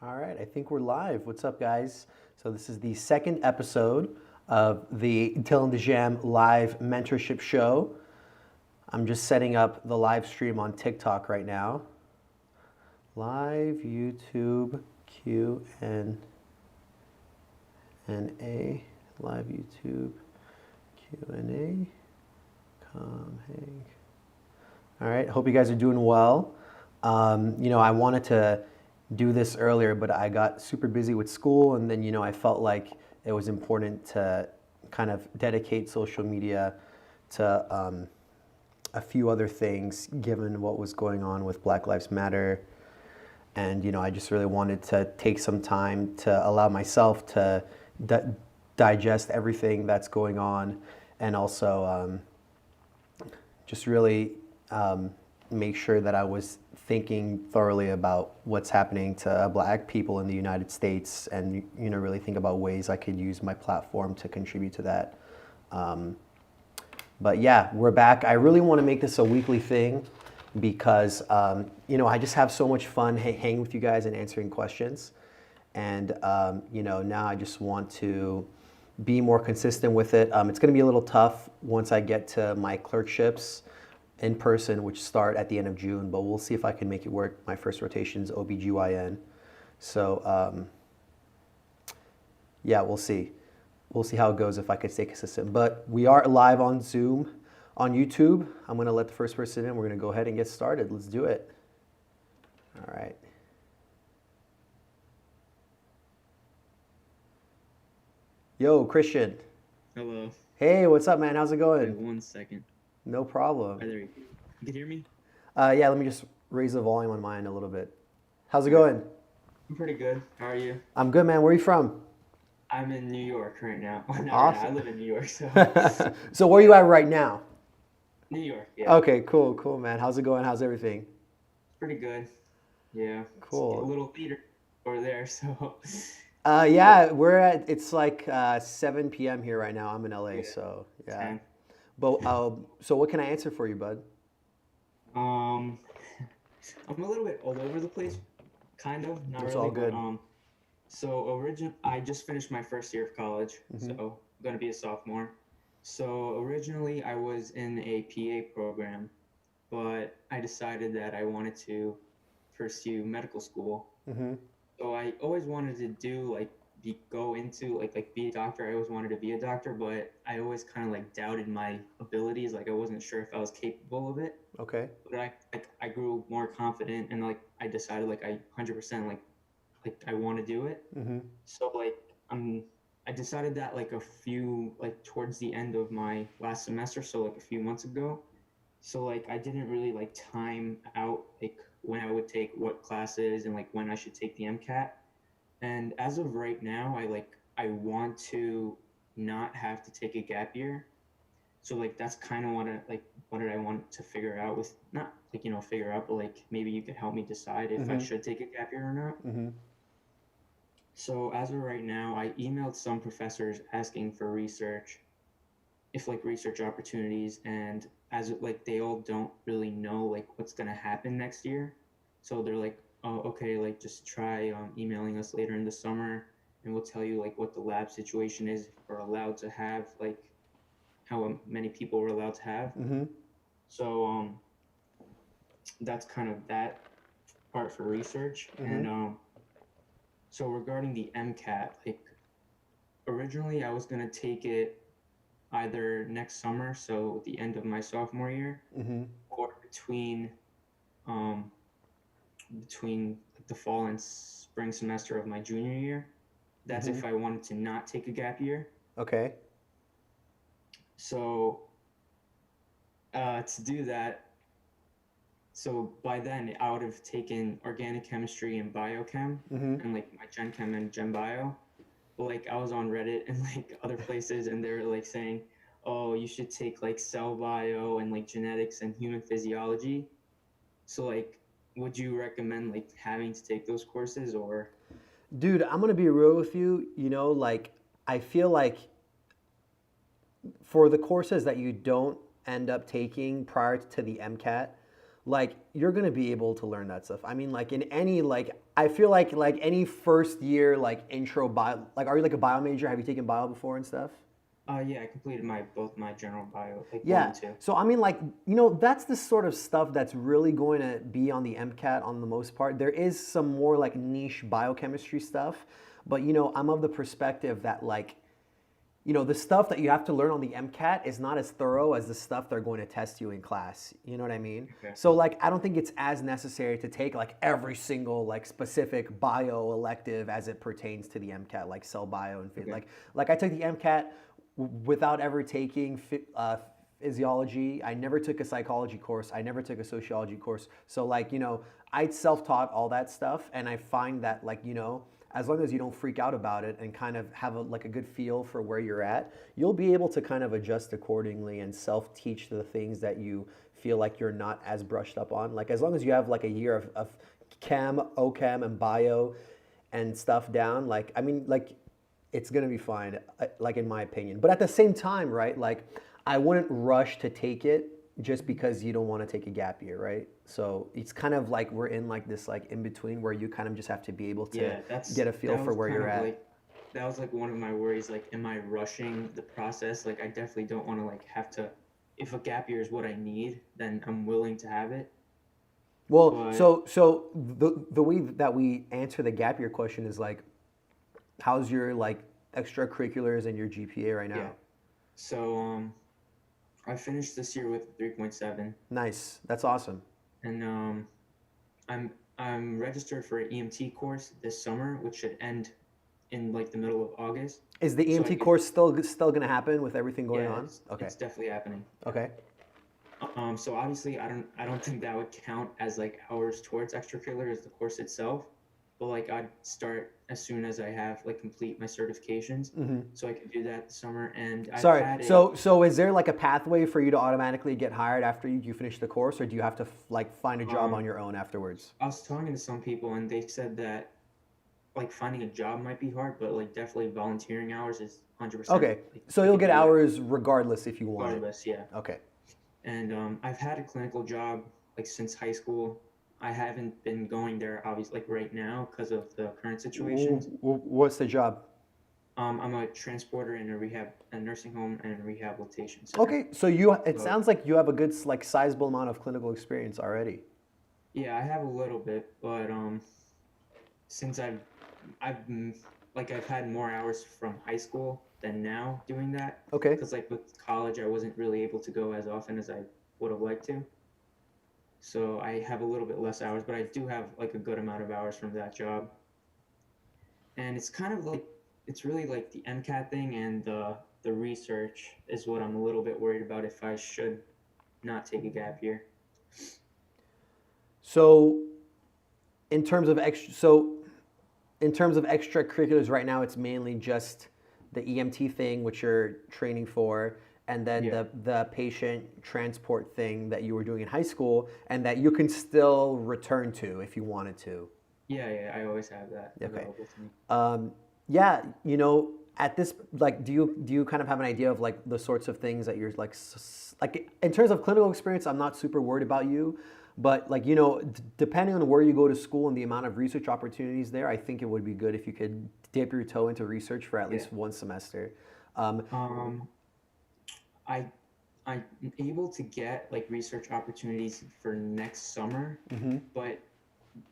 All right, I think we're live. What's up, guys? So this is the second episode of the Dillon Dejam live mentorship show. I'm just setting up the live stream on TikTok right now. Live YouTube Q and A. Live YouTube Q and A. Come hang. All right, hope you guys are doing well. I wanted to do this earlier, but I got super busy with school, and then I felt like it was important to kind of dedicate social media to a few other things, given what was going on with Black Lives Matter. And I just really wanted to take some time to allow myself to digest everything that's going on, and also just really make sure that I was thinking thoroughly about what's happening to Black people in the United States, and really think about ways I could use my platform to contribute to that. But yeah, we're back. I really want to make this a weekly thing because I just have so much fun hanging with you guys and answering questions. And now I just want to be more consistent with it. It's going to be a little tough once I get to my clerkships in person, which start at the end of June, but we'll see if I can make it work. My first rotation is OBGYN. So yeah, we'll see. We'll see how it goes if I could stay consistent. But we are live on Zoom, on YouTube. I'm gonna let the first person in. We're gonna go ahead and get started. Let's do it. All right. Yo, Christian. Hello. Hey, what's up, man? How's it going? Wait 1 second. No problem. There you go. You can hear me? Yeah, let me just raise the volume on mine a little bit. How's it going? I'm pretty good. How are you? I'm good, man. Where are you from? I'm in New York right now. Well, not Awesome. right now. I live in New York, so. So where are you at right now? New York, yeah. Okay, cool, man. How's it going? How's everything? Pretty good. Yeah. Cool. It's a little theater over there, so. Yeah, it's like 7 p.m. here right now. I'm in LA, Yeah. So yeah. 10. But so what can I answer for you, bud? I'm a little bit all over the place, kind of. Not It's really, all good. but I just finished my first year of college, so I'm gonna be a sophomore. So originally I was in a PA program, but I decided that I wanted to pursue medical school. Mm-hmm. So I always wanted to do go into be a doctor. I always wanted to be a doctor, but I always kind of doubted my abilities. I wasn't sure if I was capable of it. Okay. But I grew more confident, and I decided I 100% I want to do it. Mm-hmm. So I decided that a few towards the end of my last semester, so a few months ago. So I didn't really time out when I would take what classes and when I should take the MCAT. And as of right now, I want to not have to take a gap year. So that's kind of what I want to figure out with not figure out, but maybe you could help me decide if I should take a gap year or not. Mm-hmm. So as of right now, I emailed some professors asking for research, if research opportunities, and as they all don't really know what's gonna happen next year. So they're oh, okay, just try emailing us later in the summer, and we'll tell you what the lab situation is, if we're allowed to have how many people we're allowed to have. Mm-hmm. So that's kind of that part for research. Mm-hmm. And so regarding the MCAT, originally I was gonna take it either next summer, so the end of my sophomore year, Mm-hmm. or between the fall and spring semester of my junior year. That's if I wanted to not take a gap year. Okay. So to do that, so by then I would have taken organic chemistry and biochem, and my gen chem and gen bio. But I was on Reddit and other places, and they were saying, oh, you should take cell bio and genetics and human physiology. So would you recommend having to take those courses, or? Dude, I'm gonna be real with you. I feel like for the courses that you don't end up taking prior to the MCAT, like you're gonna be able to learn that stuff. I mean, like in any like I feel like any first year like intro bio, like are you like a bio major? Have you taken bio before and stuff? Yeah, I completed both my general bio, like one Yeah. and two. So I mean, like that's the sort of stuff that's really going to be on the MCAT on the most part. There is some more like niche biochemistry stuff, but I'm of the perspective that like the stuff that you have to learn on the MCAT is not as thorough as the stuff they're going to test you in class. You know what I mean? Okay. So like I don't think it's as necessary to take like every single like specific bio elective as it pertains to the MCAT, like cell bio and Okay. like I took the MCAT without ever taking physiology. I never took a psychology course. I never took a sociology course. So like I self-taught all that stuff, and I find that like as long as you don't freak out about it and kind of have like a good feel for where you're at, you'll be able to kind of adjust accordingly and self-teach the things that you feel like you're not as brushed up on. Like as long as you have like a year of chem, OChem, and bio and stuff down, like I mean, like it's gonna be fine, like in my opinion. But at the same time, right? Like I wouldn't rush to take it just because you don't want to take a gap year, right? So it's kind of like we're in like this like in between where you kind of just have to be able to get a feel for where you're at. Like, that was like one of my worries. Like, am I rushing the process? Like, I definitely don't want to like have to. If a gap year is what I need, then I'm willing to have it. Well, But so the way that we answer the gap year question is like, how's your like extracurriculars and your GPA right now? yeah, so I finished this year with 3.7, Nice, that's awesome. and I'm registered for an EMT course this summer, which should end in like the middle of August. Is the So I EMT could, course still gonna happen with everything going yeah, on? Okay, it's definitely happening. okay, So obviously I don't think that would count as like hours towards extracurricular as the course itself, but like I'd start as soon as I have like complete my certifications, so I could do that this summer. And I've Sorry. had a So is there like a pathway for you to automatically get hired after you finish the course, or do you have to like find a job on um your own afterwards? I was talking to some people and they said that like finding a job might be hard, but like definitely volunteering hours is 100%. Okay, Like so I you'll could get do that hours regardless if you want it. regardless, yeah. Okay. And I've had a clinical job like since high school. I haven't been going there obviously like right now because of the current situations. What's the job? I'm a transporter in a nursing home and rehabilitation center. Okay, so it So sounds like you have a good like sizable amount of clinical experience already. yeah, I have a little bit, but since I've like I've had more hours from high school than now doing that, Okay. because like with college I wasn't really able to go as often as I would have liked to. So I have a little bit less hours, but I do have like a good amount of hours from that job. And it's kind of like it's really like the MCAT thing and the research is what I'm a little bit worried about if I should not take a gap year. So in terms of extracurriculars right now, it's mainly just the EMT thing, which you're training for, and then Yeah. the patient transport thing that you were doing in high school, and that you can still return to if you wanted to. Yeah, I always have that Okay. available to me. Yeah, at this, like, do you kind of have an idea of like the sorts of things that you're like, like in terms of clinical experience, I'm not super worried about you, but like, depending on where you go to school and the amount of research opportunities there, I think it would be good if you could dip your toe into research for at Yeah. least one semester. Um, Um, I I'm able to get like research opportunities for next summer, but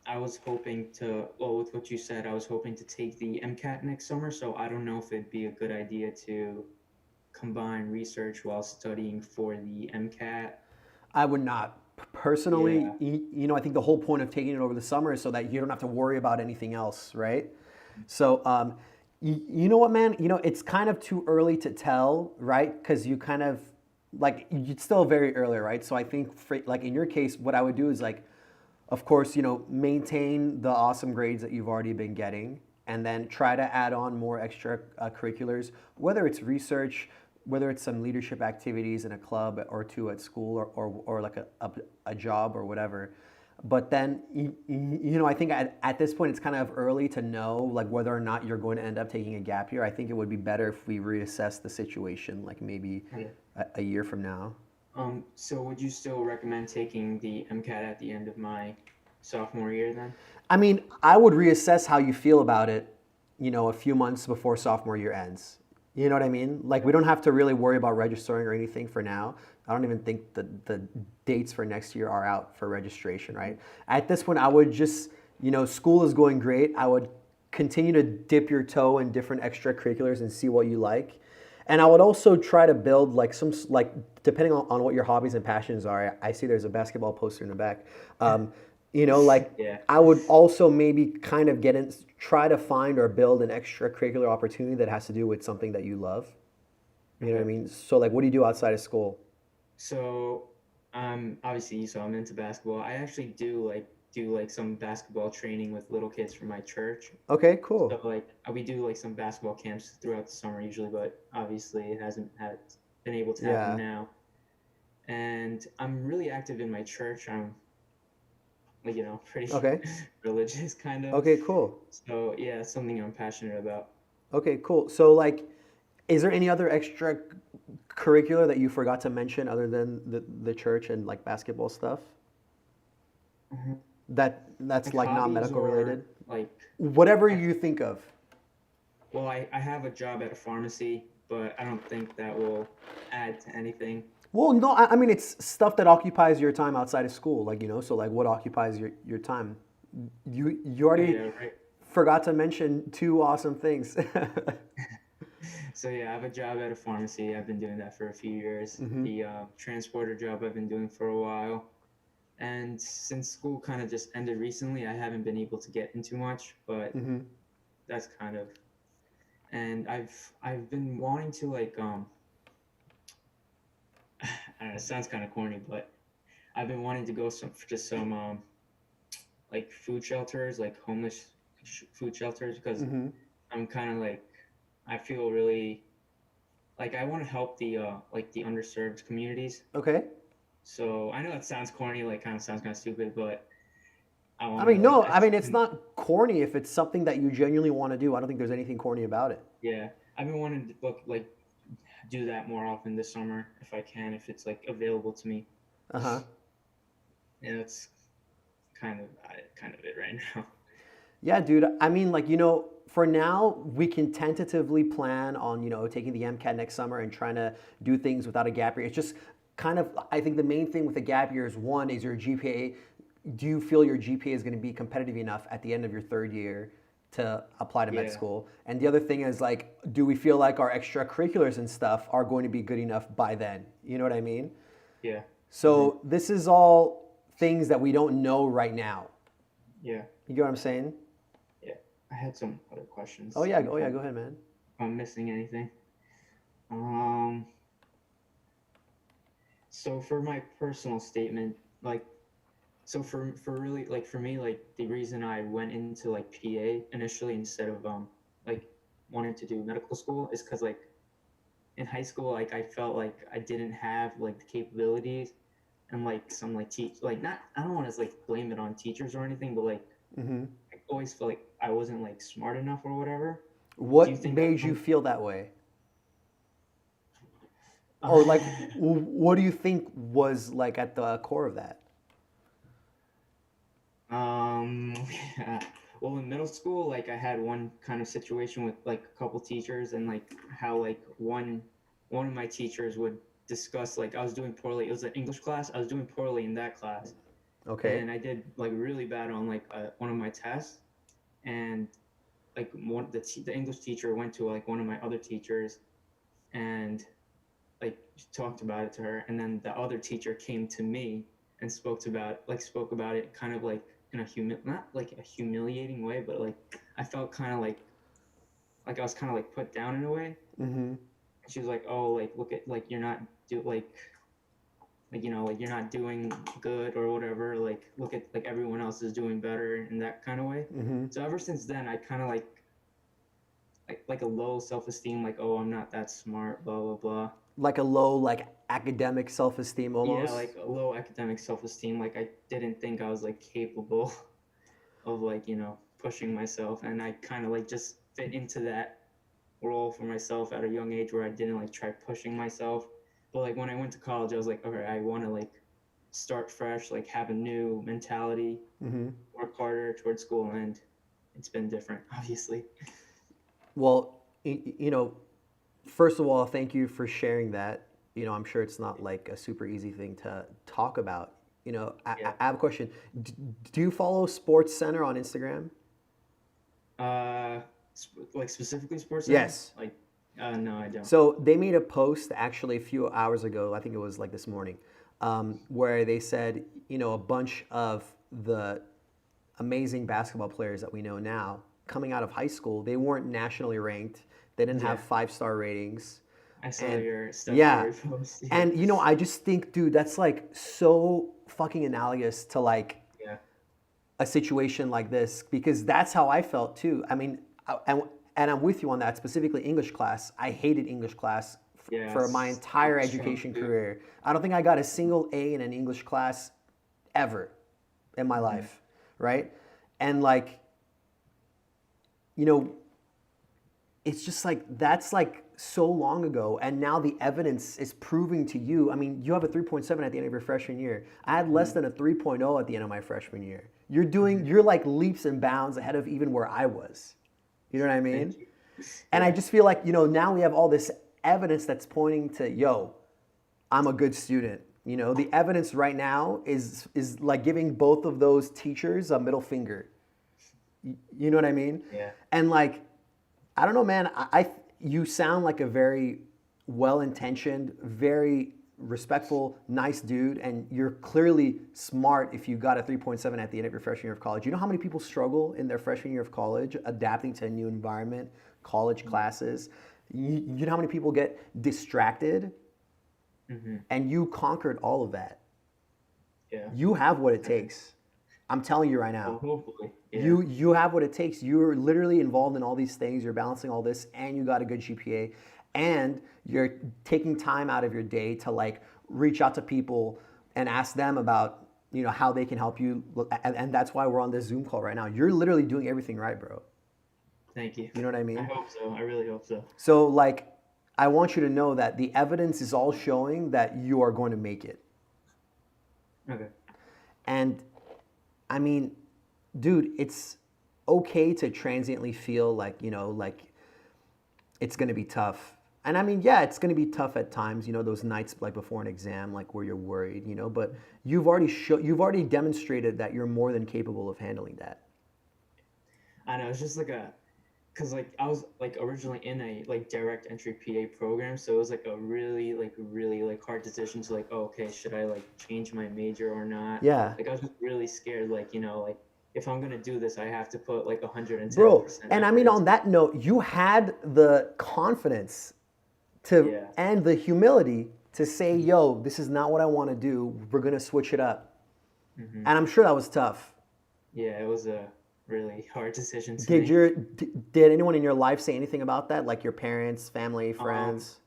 I was hoping to, well, with what you said, I was hoping to take the MCAT next summer, so I don't know if it'd be a good idea to combine research while studying for the MCAT. I would not. Personally, Yeah, I think the whole point of taking it over the summer is so that you don't have to worry about anything else, right? So, you know what, man? It's kind of too early to tell, right? Because you kind of, like, it's still very early, right? So I think, like, in your case, what I would do is, like, of course, maintain the awesome grades that you've already been getting, and then try to add on more extra curriculars, whether it's research, whether it's some leadership activities in a club or two at school, or like a job or whatever. But then, I think at this point it's kind of early to know like whether or not you're going to end up taking a gap year. I think it would be better if we reassess the situation like maybe yeah. a year from now. So would you still recommend taking the MCAT at the end of my sophomore year then? I mean, I would reassess how you feel about it, a few months before sophomore year ends. You know what I mean? Like, we don't have to really worry about registering or anything for now. I don't even think the dates for next year are out for registration, right? At this point, I would just, school is going great. I would continue to dip your toe in different extracurriculars and see what you like. And I would also try to build like depending on what your hobbies and passions are. I see there's a basketball poster in the back. Like Yeah. I would also maybe kind of try to find or build an extracurricular opportunity that has to do with something that you love. You know what I Okay. mean? So like, what do you do outside of school? So, obviously, so I'm into basketball. I actually do like some basketball training with little kids from my church. Okay, So cool. like we do like some basketball camps throughout the summer usually, but obviously it hasn't had been able to happen Yeah. now. And I'm really active in my church. I'm like pretty Okay. religious kind of. Okay, cool. So yeah, it's something I'm passionate about. Okay, cool. So like, is there any other extracurricular that you forgot to mention other than the church and like basketball stuff? Mhm. That's Like like not hobbies medical or related? like Whatever I you think of. well, I have a job at a pharmacy, but I don't think that will add to anything. Well, no, I mean it's stuff that occupies your time outside of school, like so like what occupies your time? You Oh already yeah, right. forgot to mention two awesome things. So yeah, I have a job at a pharmacy. I've been doing that for a few years. Hmm. The transporter job I've been doing for a while. And since school kind of just ended recently, I haven't been able to get into much, but Hmm. that's kind of. And I've been wanting to like I don't know, it sounds kind of corny, but I've been wanting to go to some like food shelters, like homeless food shelters, because Hmm. I'm kind of like I feel really like I want to help the like the underserved communities. Okay. So I know it sounds corny, like kind of sounds kind of stupid, but I I want to mean, like no, I mean it's not corny if it's something that you genuinely want to do. I don't think there's anything corny about it. yeah, I've been wanting to look like do that more often this summer if I can, if it's like available to me. Uh-huh. And that's kind of it right now. Yeah, dude. I mean, like, for now, we can tentatively plan on, taking the MCAT next summer and trying to do things without a gap year. It's just kind of, I think the main thing with a gap year is one, is your GPA. Do you feel your GPA is going to be competitive enough at the end of your third year to apply to med Yeah, school? And the other thing is, like, do we feel like our extracurriculars and stuff are going to be good enough by then? You know what I mean? yeah, hmm So this is all things that we don't know right now. yeah, You get what I'm saying? yeah. I had some other questions. Oh yeah, See oh if yeah, go ahead, man. I'm missing anything. Um, so for my personal statement, like, so for really like for me, like the reason I went into like PA initially instead of like wanting to do medical school is because like in high school, like I felt like I didn't have like the capabilities and like some like teach like not I don't want to like blame it on teachers or anything, but like Hmm. I always felt like I wasn't like smart enough or whatever. Do you What think that made you comes? feel that way? Or like, what do you think was like at the core of that? um, well, in middle school, like I had one kind of situation with like a couple teachers, and like how like one of my teachers would discuss like I was doing poorly. It was an English class. I was doing poorly in that class, Okay. and I did like really bad on like one of my tests, and like the English teacher went to like one of my other teachers and like talked about it to her, and then the other teacher came to me and spoke about it kind of like in a not like a humiliating way, but like I felt kind of like I was kind of like put down in a way. Mm-hmm. She was like, oh, like look at like you're not do like like you're not doing good or whatever, like look at like everyone else is doing better in that kind of way. Mm-hmm. So ever since then I kind of like a low self-esteem, like oh I'm not that smart, blah blah blah. Like a low, like academic self-esteem Yeah, almost. like a low academic self-esteem, like I didn't think I was like capable of like pushing myself, and I kind of like just fit into that role for myself at a young age where I didn't like try pushing myself But like when I went to college, I was like, okay, I want to like start fresh, like have a new mentality, Mm-hmm. work harder towards school, and it's been different, obviously. Well, first of all, thank you for sharing that. I'm sure it's not like a super easy thing to talk about. Yeah. I have a question. D- do you follow Sports Center on Instagram? Like specifically Sports Center? Yes. Like, no, I don't. So they made a post actually a few hours ago. I think it was like this morning, where they said, a bunch of the amazing basketball players that we know now coming out of high school, they weren't nationally ranked. They didn't have Yeah, 5-star ratings. I saw And your Steph yeah, Curry post. Yeah, and I just think, dude, that's like so fucking analogous to like yeah, a situation like this because that's how I felt too. I mean, and I'm with you on that. Specifically, English class. I hated English class yeah. for my I'm entire strong education too. career. I don't think I got a single A in an English class ever in my Hmm. life, right? And like, you know, it's just like that's like so long ago, and now the evidence is proving to you. I mean, you have a 3.7 at the end of your freshman year. I had less than a 3.0 at the end of my freshman year. Hmm. You're like leaps and bounds ahead of even where I was. You know what I Thank mean? you. And I Yeah, just feel like, now we have all this evidence that's pointing to, yo, I'm a good student. The evidence right now is like giving both of those teachers a middle finger. You know what I mean? yeah. And like, I don't know, man. You sound like a very well-intentioned, very respectful, nice dude, and you're clearly smart if you got a 3.7 at the end of your freshman year of college. You know how many people struggle in their freshman year of college adapting to a new environment, college classes? You know how many people get distracted, Hmm. and you conquered all of that. Yeah. You have what it takes. I'm telling you right Well, now. hopefully. Yeah. You have what it takes. You're literally involved in all these things. You're balancing all this, and you got a good GPA, and you're taking time out of your day to like reach out to people and ask them about how they can help you. And that's why we're on this Zoom call right now. You're literally doing everything right, bro. Thank you. You know what I I mean? hope so. I really hope so. So like, I want you to know that the evidence is all showing that you are going to make it. Okay. And I mean, dude, it's okay to transiently feel like, like it's going to be tough. And I mean, yeah, it's going to be tough at times, those nights like before an exam, like where you're worried, but you've already demonstrated that you're more than capable of handling that. I know it's just like cause like I was like originally in a like direct entry PA program, so it was like a really like hard decision to like, oh, okay, should I like change my major or not? Yeah. Like I was just really scared, like like if I'm gonna do this, I have to put like Bro, 110% and I effort mean into on it. that note, you had the confidence to Yeah. and the humility to say, "Yo, this is not what I want to do. We're going to switch it up." Hmm. And I'm sure that was tough. Yeah, it was a really hard decision to Did make. your did anyone in your life say anything about that? Like your parents, family, Um, friends?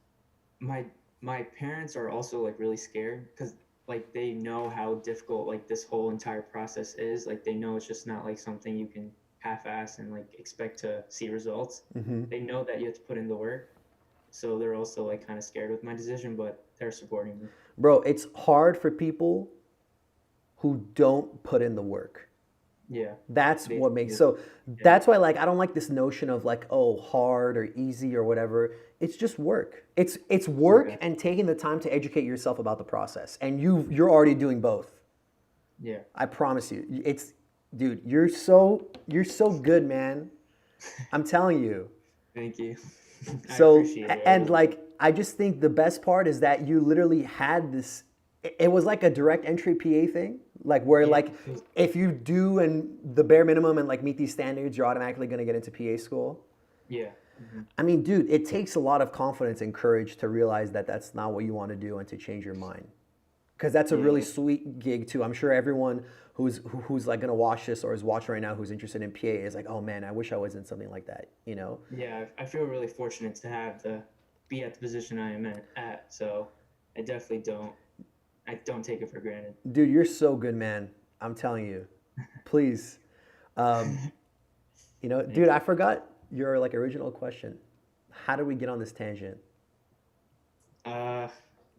my my parents are also like really scared because like they know how difficult like this whole entire process is. Like they know it's just not like something you can half-ass and like expect to see results. Hmm. They know that you have to put in the work, so they're also like kind of scared with my decision, but they're supporting me. Bro, it's hard for people who don't put in the work. Yeah, That's what makes basically. so Yeah. that's why like I don't like this notion of like, oh, hard or easy or whatever. It's just work. It's work Okay. and taking the time to educate yourself about the process. And you're already doing both. Yeah. I promise you. It's dude, you're so good, man. I'm telling you. Thank you. I So appreciate it. I and really do. like I just think the best part is that you literally had this. It was like a direct entry PA thing, like where Yeah. like if you do and the bare minimum and like meet these standards, you're automatically gonna get into PA school. Yeah. Hmm. I mean, dude, it takes a lot of confidence and courage to realize that that's not what you want to do and to change your mind. Because that's a really Yeah. sweet gig too. I'm sure everyone who's like gonna watch this or is watching right now who's interested in PA is like, oh man, I wish I was in something like that. Yeah, I feel really fortunate to have the be at the position I am at. So I definitely don't take it for granted. Dude, you're so good, man. I'm telling you. Please, um, dude, Thank I you. forgot your like original question. How did we get on this tangent? Uh,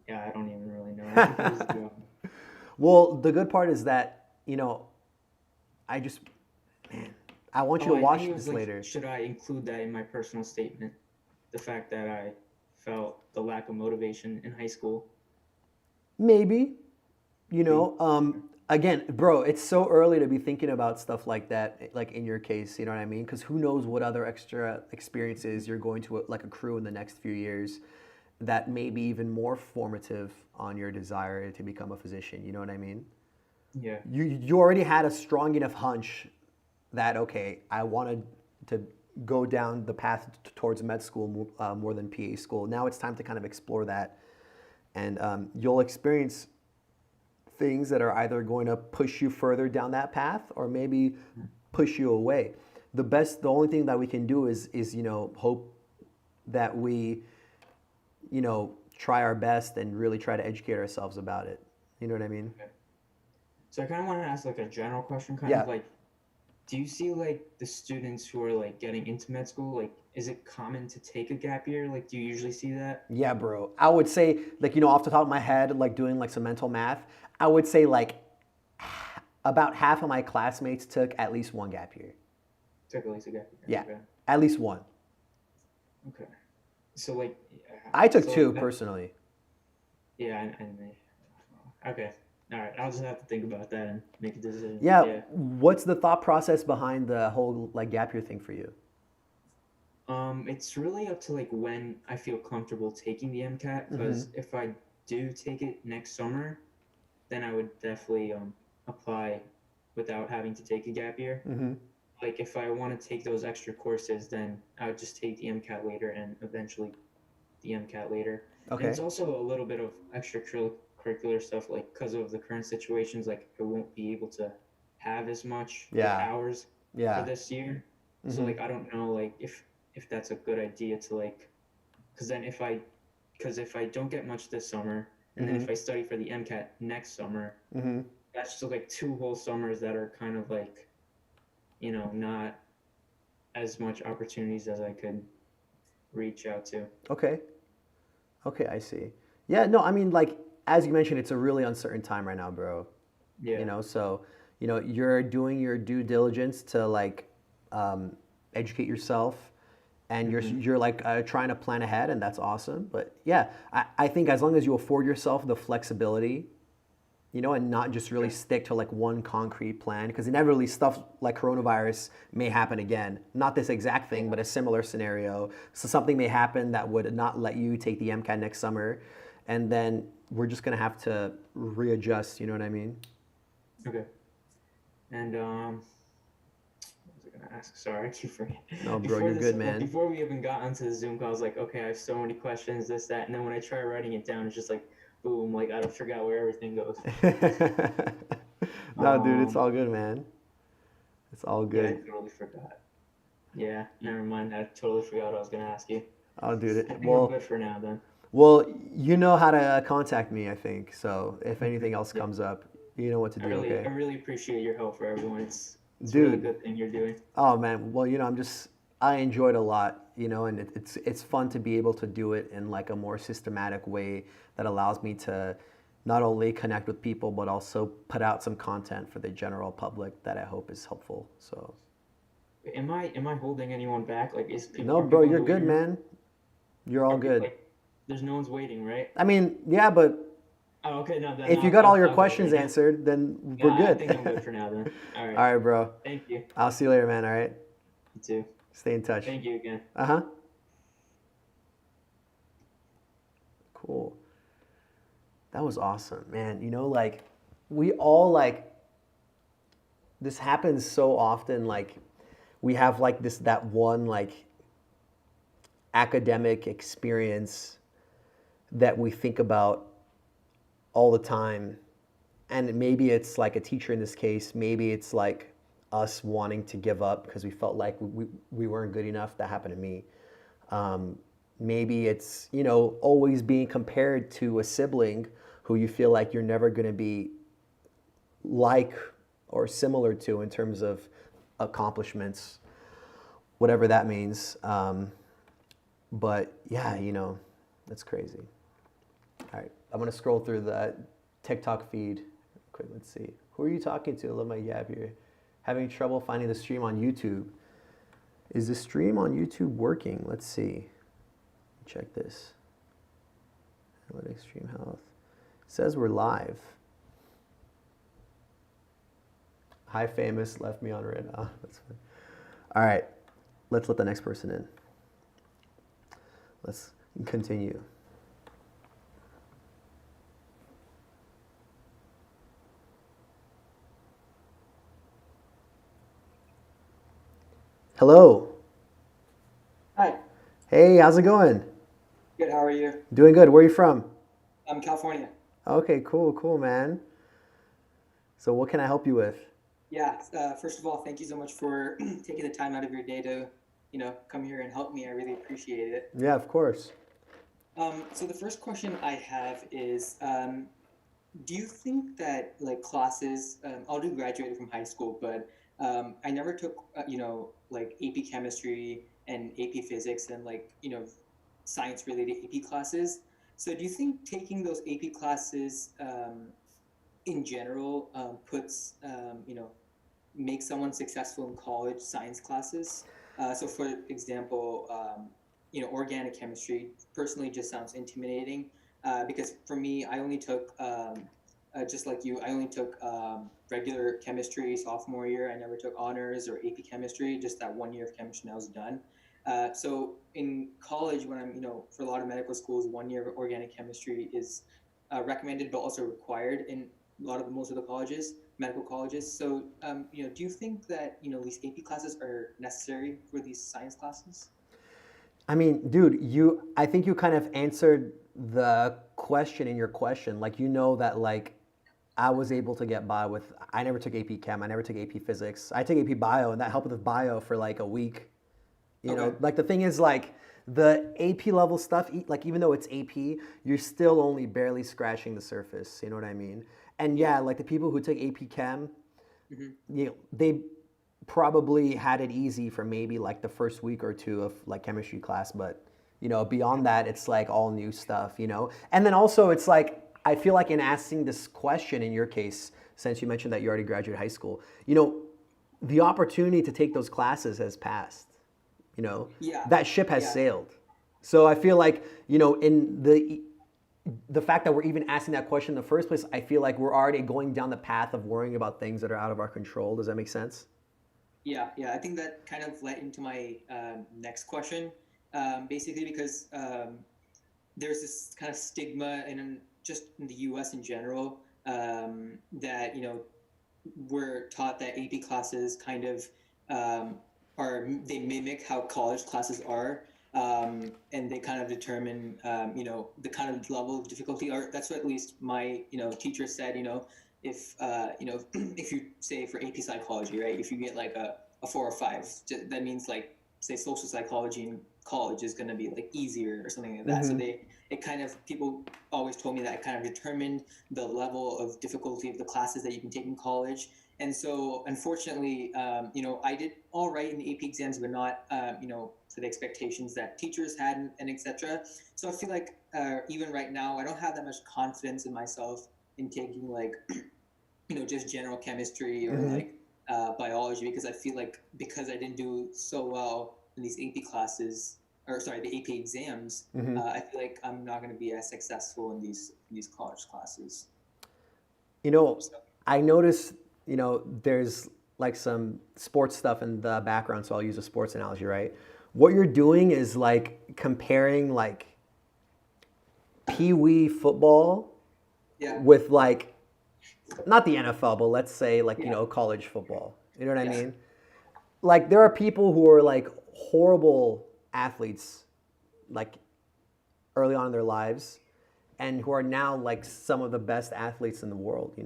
Yeah, I don't even really know. I think it was Well, the good part is that, I just, man, I want you oh, to I think watch it was this like, later. should I include that in my personal statement? The fact that I felt the lack of motivation in high school. Maybe, Maybe. again, bro, it's so early to be thinking about stuff like that, like in your case, you know what I mean? Because who knows what other extra experiences you're going to like accrue in the next few years that may be even more formative on your desire to become a physician. You know what I mean? Yeah. You already had a strong enough hunch that okay, I wanted to go down the path towards med school more than PA school. Now it's time to kind of explore that, and you'll experience things that are either going to push you further down that path or maybe push you away. The only thing that we can do is hope that we try our best and really try to educate ourselves about it. You know what I mean? Okay. So I kind of want to ask like a general question, kind Yeah. of like, do you see like the students who are like getting into med school, like, is it common to take a gap year? Like, do you usually see that? Yeah, bro. I would say, like, off the top of my head, like doing like some mental math, I would say like about half of my classmates took at least one gap year. Took at least a gap year. Yeah, Okay. at least one. Okay. So like, I took so two that, personally. yeah, okay. All right. I'll just have to think about that and make a decision. Yeah, Yeah. what's the thought process behind the whole like gap year thing for you? It's really up to like when I feel comfortable taking the MCAT, Mm-hmm. because if I do take it next summer, then I would definitely apply without having to take a gap year. Mm-hmm. Like if I want to take those extra courses, then I would just take the MCAT later and eventually the MCAT later. And it's Okay. also a little bit of extracurricular stuff, like because of the current situations, like I won't be able to have as much like Yeah. hours for Yeah. this year. So Mm-hmm. like I don't know like if that's a good idea to like, because then if I don't get much this summer, and then Mm-hmm. if I study for the MCAT next summer, Mm-hmm. that's just like 2 whole summers that are kind of like, not as much opportunities as I could reach out to. Okay. Okay, I see. Yeah, no, I mean, like, as you mentioned, it's a really uncertain time right now, bro. Yeah. So, you're doing your due diligence to like educate yourself, and you're Mm-hmm. you're like trying to plan ahead, and that's awesome. But yeah, I think as long as you afford yourself the flexibility, and not just really Okay. stick to like one concrete plan, because inevitably stuff like coronavirus may happen again. Not this exact thing, Yeah. but a similar scenario. So something may happen that would not let you take the MCAT next summer, and then we're just gonna have to readjust. You know what I mean? Okay. And what was I gonna ask? Sorry, I keep forgetting. No, bro, Before you're this, good, man. before we even got onto the Zoom call, I was like, okay, I have so many questions, this, that, and then when I try writing it down, it's just like, boom, like I forgot where everything goes. No, dude, it's Um, all good, man. It's all yeah, I good. totally forgot. Yeah, never mind. I totally forgot what I was gonna ask you. Oh, dude. I think I'm Well, good for now then. well, you know how to contact me, I think. So if Mhm. anything else Yeah, comes up, you know what to do. I Okay, really appreciate your help for everyone. It's a really dude. good thing you're doing. Oh man. Well, I enjoyed a lot. And it's fun to be able to do it in like a more systematic way that allows me to not only connect with people but also put out some content for the general public that I hope is helpful. So Am I holding anyone back? Like, no, are bro, people in you're the good, waiting room? man. You're all Are people good. like? There's no one's waiting, right? I mean, yeah, but Oh, okay. No, then if you got all your I'll go questions then. answered, then we're Yeah, I good. think I'm good for now then. All All right. right, bro. Thank you. I'll see you later, man. All right. You too. Stay in touch. Thank you again. Uh huh. Cool. That was awesome, man. Like we all like this happens so often. Like we have like that one like academic experience that we think about all the time. And maybe it's like a teacher in this case, maybe it's like us wanting to give up because we felt like we weren't good enough. That happened to me. Um, Maybe it's, always being compared to a sibling who you feel like you're never going to be like or similar to in terms of accomplishments, whatever that means. But yeah, that's crazy. All right, I'm gonna scroll through the TikTok feed. Quick, let's see. Who are you talking to? I love my Gab here. Having trouble finding the stream on YouTube. Is the stream on YouTube working? Let's see. Check this. Analytics, stream health. It says we're live. Hi, famous. Left me on red. Ah, that's fine. All right, let's let the next person in. Let's continue. Hello. Hi. Hey, how's it going? Good. How are you? Doing good. Where are you from? I'm California. Okay, cool, man. So what can I help you with? Yeah. First of all, thank you so much for taking the time out of your day to, come here and help me. I really appreciate it. Yeah, of course. So the first question I have is, do you think that like classes? Already graduated from high school, but I never took, like AP chemistry and AP physics and science related AP classes. So do you think taking those AP classes in general makes someone successful in college science classes? So for example, organic chemistry personally just sounds intimidating because for me, I only took, just like you, I only took regular chemistry sophomore year. I never took honors or AP chemistry, just that 1 year of chemistry and I was done. So in college, when I'm, for a lot of medical schools, 1 year of organic chemistry is recommended, but also required in most of the colleges, medical colleges. So, do you think that, these AP classes are necessary for these science classes? I mean, dude, I think you kind of answered the question in your question. Like, that I was able to get by with, I never took AP Chem, I never took AP Physics. I took AP Bio, and that helped with Bio for like a week. The thing is, the AP level stuff, even though it's AP, you're still only barely scratching the surface. You know what I mean? And yeah, the people who took AP Chem, they probably had it easy for maybe the first week or two of chemistry class, but beyond that, it's all new stuff. And then also it's I feel like in asking this question in your case, since you mentioned that you already graduated high school, the opportunity to take those classes has passed. That ship has sailed. So I feel in the fact that we're even asking that question in the first place, I feel like we're already going down the path of worrying about things that are out of our control. Does that make sense? Yeah. I think that kind of led into my next question, basically because there's this kind of stigma just in the U.S. in general that we're taught that AP classes kind of they mimic how college classes are, and they kind of determine the kind of level of difficulty, or that's what at least my teacher said. If if you say for AP psychology, right, if you get a 4 or 5, that means say social psychology in college is going to be easier or something like that. Mm-hmm. So people always told me that it kind of determined the level of difficulty of the classes that you can take in college. And so unfortunately, I did all right in the AP exams, but not, to the expectations that teachers had and etc. So I feel even right now, I don't have that much confidence in myself in taking just general chemistry or biology, because I feel because I didn't do so well in these AP classes, or sorry, the AP exams, I feel I'm not going to be as successful in these college classes. I noticed, there's some sports stuff in the background, so I'll use a sports analogy, right? What you're doing is comparing pee-wee football with not the NFL, but let's say college football. You know what I mean? There are people who are horrible athletes early on in their lives, and who are now some of the best athletes in the world.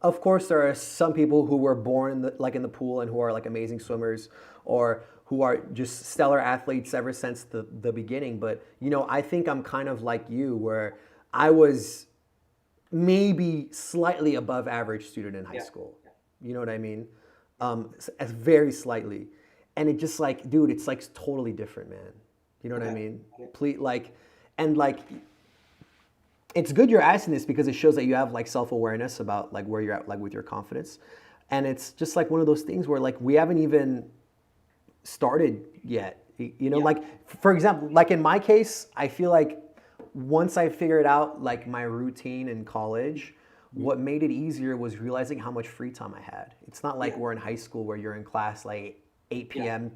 Of course there are some people who were born in the pool and who are amazing swimmers, or who are just stellar athletes ever since the beginning. But I think I'm kind of like you, where I was maybe slightly above average student in high school. You know what I mean? Very slightly. And it just dude, it's totally different, man. You know what I mean? it's good you're asking this because it shows that you have like self-awareness about like where you're at like with your confidence. And it's just like one of those things where like we haven't even started yet. You know, Yeah. like for example, like in my case, I feel like once I figured out like my routine in college, what made it easier was realizing how much free time I had. It's not like Yeah. we're in high school where you're in class like 8 Yeah. p.m.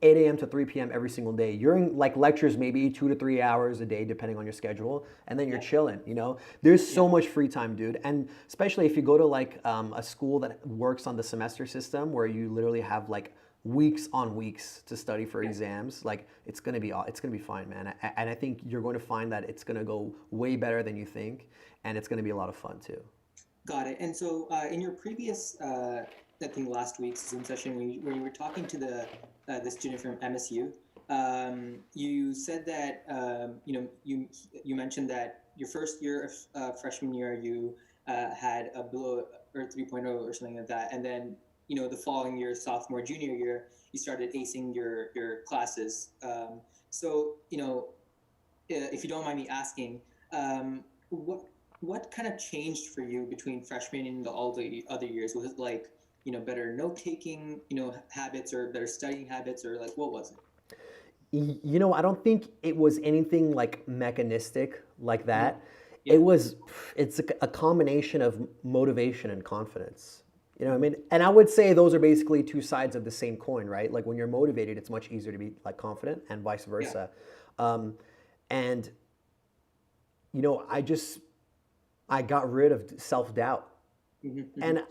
8 a.m. to 3 p.m. every single day. You're in like lectures maybe 2 to 3 hours a day, depending on your schedule, and then you're chilling. You know, there's so much free time, dude. And especially if you go to like a school that works on the semester system, where you literally have like weeks on weeks to study for exams, like it's gonna be fine, man. And I think you're going to find that it's gonna go way better than you think, and it's gonna be a lot of fun too. Got it. And so, in your previous, I think last week's Zoom session, when you were talking to the student from MSU, you said that you mentioned that your first year of freshman year you had a below or 3.0 or something like that, and then the following year, sophomore junior year, you started acing your classes. So if you don't mind me asking, what kind of changed for you between freshman and all the other years? Was it like better note taking habits, or better studying habits, or like what was it? You know, I don't think it was anything like mechanistic like that. Yeah. It's a combination of motivation and confidence. You know what I mean? And I would say those are basically two sides of the same coin, right? Like when you're motivated, it's much easier to be like confident, and vice versa. And I got rid of self-doubt. And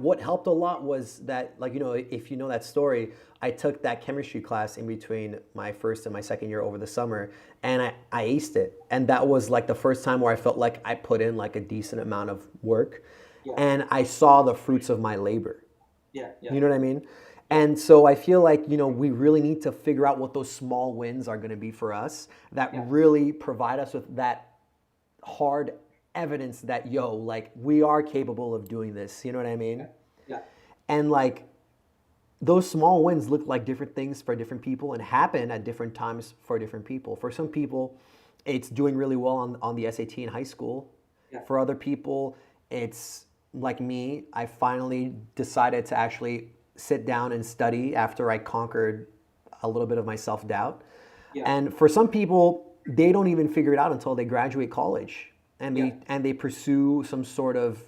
what helped a lot was that, like, if you know that story, I took that chemistry class in between my first and my second year over the summer, and I aced it. And that was like the first time where I felt like I put in like a decent amount of work, and I saw the fruits of my labor. Yeah. You know what I mean? And so I feel like, we really need to figure out what those small wins are going to be for us that really provide us with that hard evidence that, like we are capable of doing this. You know what I mean? Yeah. And like those small wins look like different things for different people and happen at different times for different people. For some people, it's doing really well on the SAT in high school. For other people, it's like me. I finally decided to actually sit down and study after I conquered a little bit of my self-doubt. And for some people, they don't even figure it out until they graduate college. And they pursue some sort of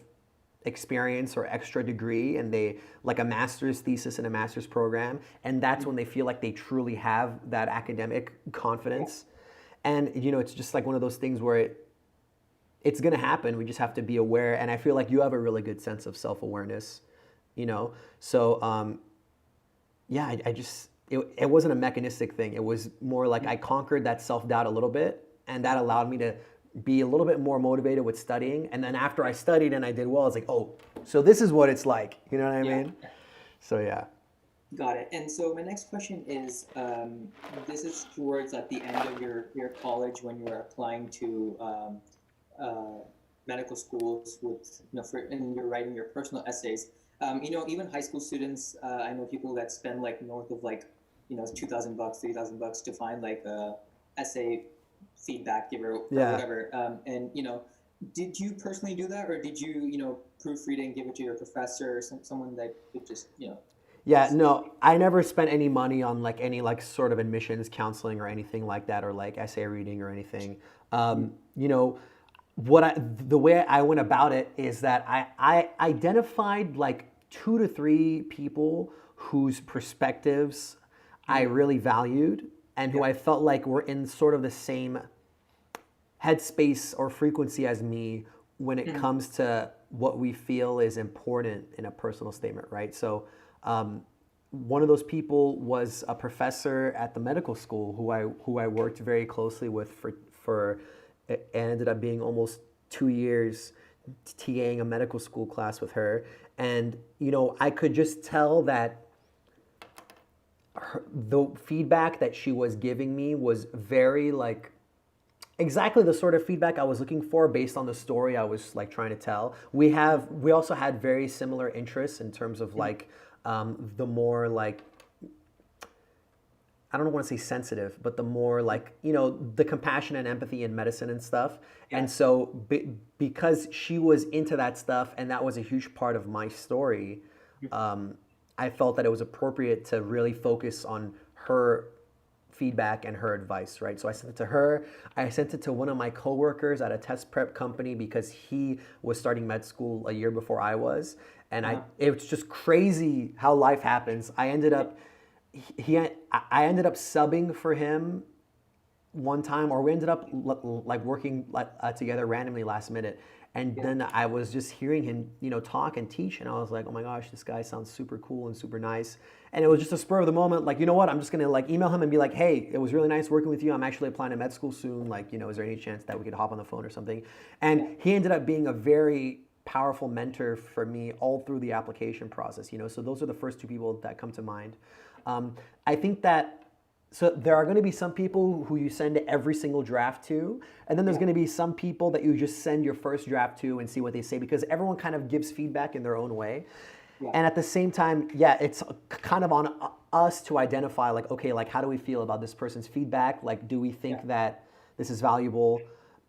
experience or extra degree, and they like a master's thesis in a master's program, and that's when they feel like they truly have that academic confidence. And it's just like one of those things where it's going to happen. We just have to be aware, and I feel like you have a really good sense of self-awareness. So it wasn't a mechanistic thing. It was more like I conquered that self-doubt a little bit, and that allowed me to be a little bit more motivated with studying. And then after I studied and I did well, I was like, oh, so this is what it's like. You know what I mean? So yeah. Got it. And so my next question is, this is towards at the end of your college when you were applying to medical schools and you're writing your personal essays. Even high school students, I know people that spend like north of like, $2,000, $3,000 to find like a essay feedback giver or whatever. And did you personally do that, or did you proofread and give it to your professor or someone that could just Yeah, no, I never spent any money on like any like sort of admissions counseling or anything like that, or like essay reading or anything. The way I went about it is that I identified like 2 to 3 people whose perspectives I really valued and who I felt like were in sort of the same headspace or frequency as me when it comes to what we feel is important in a personal statement, right? So one of those people was a professor at the medical school who I worked very closely with for it ended up being almost 2 years TAing a medical school class with her. And, I could just tell that the feedback that she was giving me was very like exactly the sort of feedback I was looking for based on the story I was like trying to tell. We also had very similar interests in terms of like the more like I don't want to say sensitive, but the more like, you know, the compassion and empathy in medicine and stuff. Yeah. And so because she was into that stuff and that was a huge part of my story, I felt that it was appropriate to really focus on her feedback and her advice, right? So I sent it to her. I sent it to one of my coworkers at a test prep company because he was starting med school a year before I was. And it was just crazy how life happens. I ended up I ended up subbing for him one time, or we ended up like working together randomly last minute. And then I was just hearing him, you know, talk and teach, and I was like, oh my gosh, this guy sounds super cool and super nice. And it was just a spur of the moment, like, you know what, I'm just gonna like email him and be like, hey, it was really nice working with you. I'm actually applying to med school soon. Like, you know, is there any chance that we could hop on the phone or something? And he ended up being a very powerful mentor for me all through the application process, you know. So those are the first two people that come to mind. I think that, so there are going to be some people who you send every single draft to, and then there's going to be some people that you just send your first draft to and see what they say, because everyone kind of gives feedback in their own way. And at the same time, it's kind of on us to identify, like, okay, like, how do we feel about this person's feedback? Like, do we think that this is valuable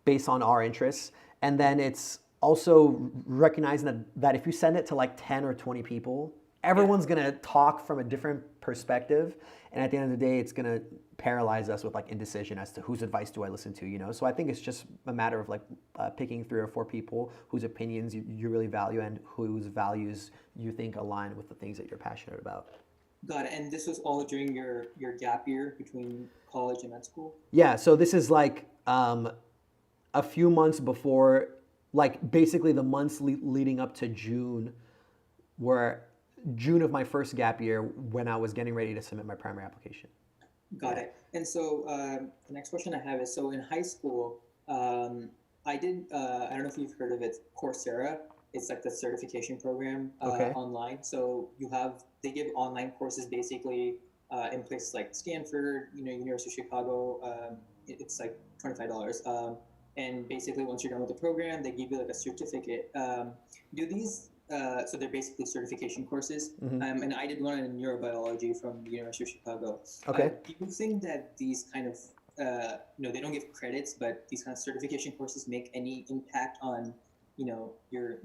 based on our interests? And then it's also recognizing that if you send it to like 10 or 20 people, everyone's going to talk from a different perspective. And at the end of the day, it's going to paralyze us with like indecision as to whose advice do I listen to, you know? So I think it's just a matter of like picking 3 or 4 people whose opinions you really value and whose values you think align with the things that you're passionate about. Got it. And this was all during your gap year between college and med school? Yeah, so this is like a few months before, like basically the months leading up to June, where June of my first gap year, when I was getting ready to submit my primary application. Got it. And so the next question I have is, so in high school, I did, I don't know if you've heard of it, Coursera. It's like the certification program online. So they give online courses basically in places like Stanford, you know, University of Chicago. It's like $25. And basically once you're done with the program, they give you like a certificate. Do these, so they're basically certification courses. And I did one in neurobiology from the University of Chicago. Do you think that these kind of, you know, they don't give credits, but these kind of certification courses make any impact on, you know, your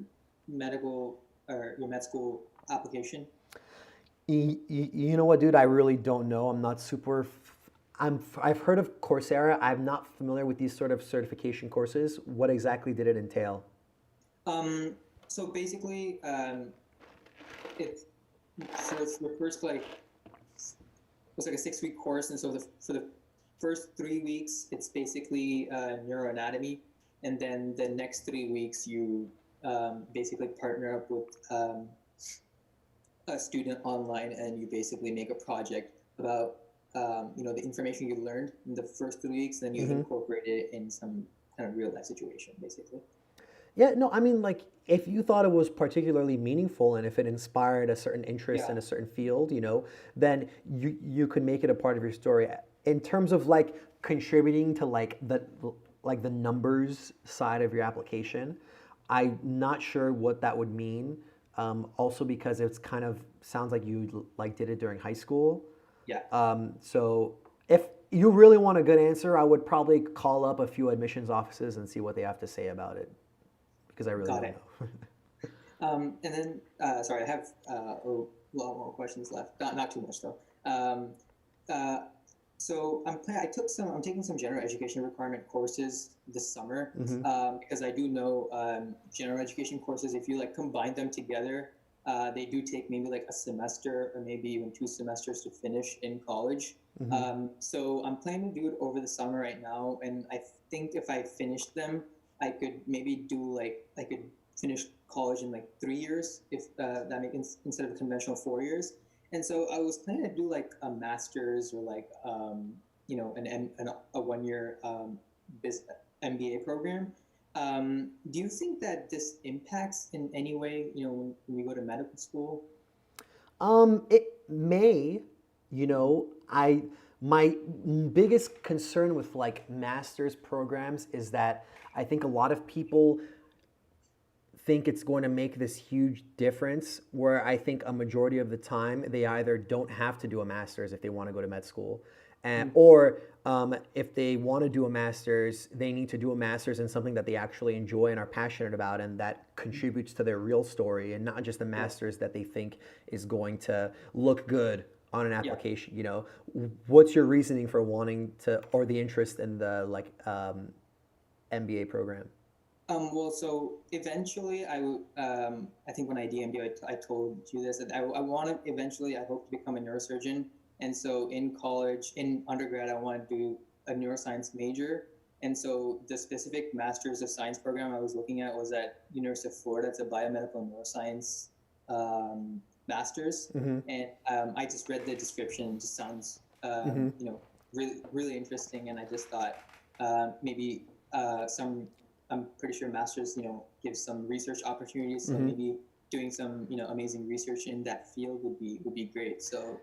medical or your med school application? You know what, dude? I really don't know. I'm not super. I've heard of Coursera. I'm not familiar with these sort of certification courses. What exactly did it entail? So basically, it's the first like it was like a 6-week course, and so for the first 3 weeks, it's basically neuroanatomy, and then the next 3 weeks you basically partner up with a student online, and you basically make a project about you know, the information you learned in the first 3 weeks, then you incorporate it in some kind of real life situation, basically. Yeah, no, I mean, like, if you thought it was particularly meaningful and if it inspired a certain interest in a certain field, you know, then you could make it a part of your story. In terms of like contributing to like the numbers side of your application, I'm not sure what that would mean. Also because it's kind of sounds like you like did it during high school. Yeah. So if you really want a good answer, I would probably call up a few admissions offices and see what they have to say about it, because I really don't know. And then, sorry, I have a lot more questions left. Not too much though. So I'm taking some general education requirement courses this summer because I do know general education courses, if you like combine them together, they do take maybe like a semester or maybe even 2 semesters to finish in college. So I'm planning to do it over the summer right now, and I think if I finished them, I could maybe do like, I could finish college in like 3 years, if that makes, instead of the conventional 4 years. And so I was planning to do like a master's or like, you know, a 1-year MBA program. Do you think that this impacts in any way, you know, when we go to medical school? It may, you know, my biggest concern with like master's programs is that I think a lot of people think it's going to make this huge difference, where I think a majority of the time they either don't have to do a master's if they want to go to med school, Or if they want to do a master's, they need to do a master's in something that they actually enjoy and are passionate about, and that contributes to their real story, and not just a master's that they think is going to look good on an application. You know, what's your reasoning for wanting to, or the interest in the MBA program? Well, so eventually I think when I DM'd you, I told you this, that I want to eventually, I hope to become a neurosurgeon. And so in college, in undergrad, I want to do a neuroscience major. And so the specific Master's of Science program I was looking at was at University of Florida. It's a biomedical neuroscience master's. And I just read the description. It just sounds, you know, really, really interesting. And I just thought maybe I'm pretty sure master's, you know, gives some research opportunities. So maybe doing some, you know, amazing research in that field would be great. So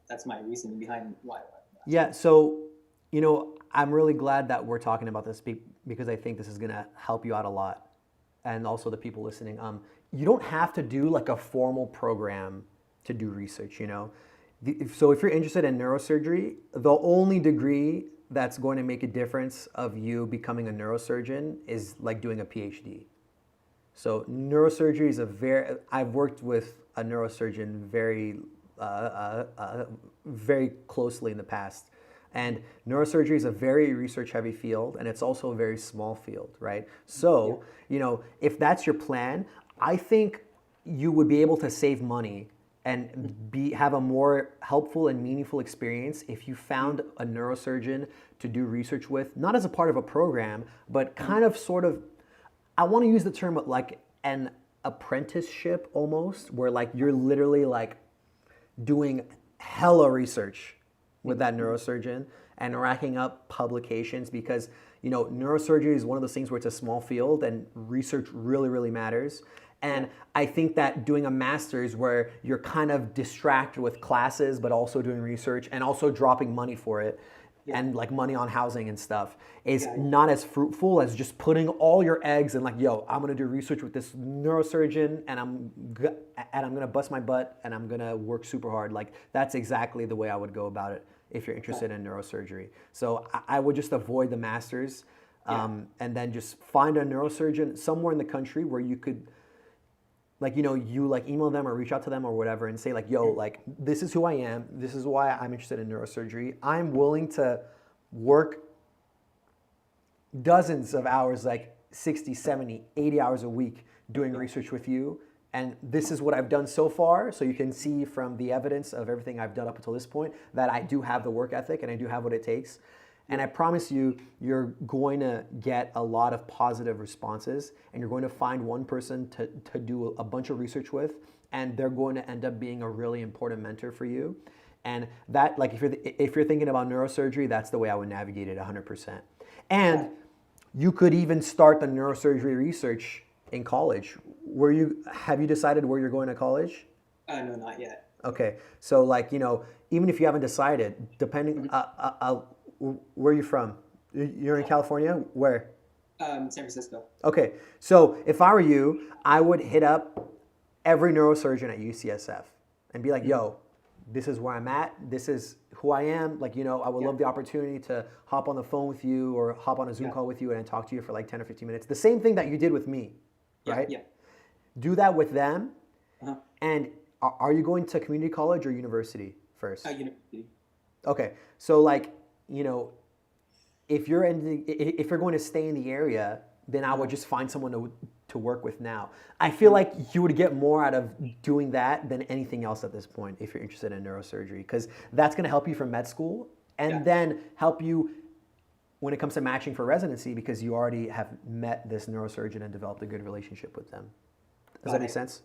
that's my reasoning behind why I want that. Yeah. So, you know, I'm really glad that we're talking about this because I think this is going to help you out a lot, and also the people listening. You don't have to do like a formal program to do research. You know, so if you're interested in neurosurgery, the only degree that's going to make a difference of you becoming a neurosurgeon is like doing a PhD. So neurosurgery is I've worked with a neurosurgeon very closely in the past. And neurosurgery is a very research heavy field, and it's also a very small field, right? So, you know, if that's your plan, I think you would be able to save money and have a more helpful and meaningful experience if you found a neurosurgeon to do research with, not as a part of a program, but kind of sort of, I want to use the term like an apprenticeship almost, where like you're literally like doing hella research with that neurosurgeon and racking up publications, because, you know, neurosurgery is one of those things where it's a small field and research really, really matters. And I think that doing a master's where you're kind of distracted with classes, but also doing research and also dropping money for it, and like money on housing and stuff, is not as fruitful as just putting all your eggs in like, yo, I'm gonna do research with this neurosurgeon, and I'm gonna bust my butt, and I'm gonna work super hard. Like, that's exactly the way I would go about it if you're interested in neurosurgery. So I would just avoid the masters, and then just find a neurosurgeon somewhere in the country where you could, like, you know, you like email them or reach out to them or whatever and say like, yo, like, this is who I am. This is why I'm interested in neurosurgery. I'm willing to work dozens of hours, like 60, 70, 80 hours a week doing research with you. And this is what I've done so far. So you can see from the evidence of everything I've done up until this point that I do have the work ethic and I do have what it takes. And I promise you, you're going to get a lot of positive responses, and you're going to find one person to do a bunch of research with, and they're going to end up being a really important mentor for you. And that, like, if you're thinking about neurosurgery, that's the way I would navigate it 100%. And you could even start the neurosurgery research in college. Have you decided where you're going to college? No, not yet. Okay, so like, you know, even if you haven't decided, depending, where are you from? You're in California? Where? San Francisco. Okay, so if I were you, I would hit up every neurosurgeon at UCSF and be like, yo, this is where I'm at. This is who I am. Like, you know, I would love the opportunity to hop on the phone with you or hop on a Zoom call with you and talk to you for like 10 or 15 minutes. The same thing that you did with me, right? Yeah. Do that with them. And are you going to community college or university first? University. Okay, so like, you know, if you're going to stay in the area, then I would just find someone to work with now. I feel like you would get more out of doing that than anything else at this point if you're interested in neurosurgery, because that's going to help you for med school and then help you when it comes to matching for residency, because you already have met this neurosurgeon and developed a good relationship with them. Does that make sense?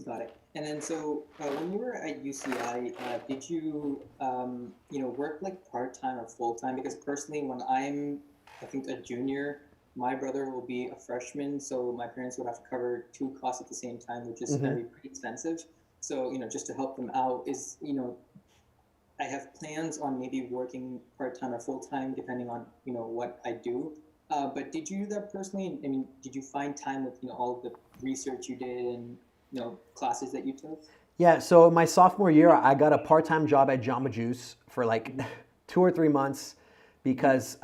Got it. And then so when you were at UCI, did you, you know, work like part-time or full-time? Because personally, when I'm, I think, a junior, my brother will be a freshman, so my parents would have to cover 2 costs at the same time, which is going to be pretty expensive. So, you know, just to help them out is, you know, I have plans on maybe working part-time or full-time, depending on, you know, what I do. But did you do that personally? I mean, did you find time with, you know, all of the research you did and, you know, classes that you took? Yeah, so my sophomore year, I got a part-time job at Jamba Juice for like 2 or 3 months because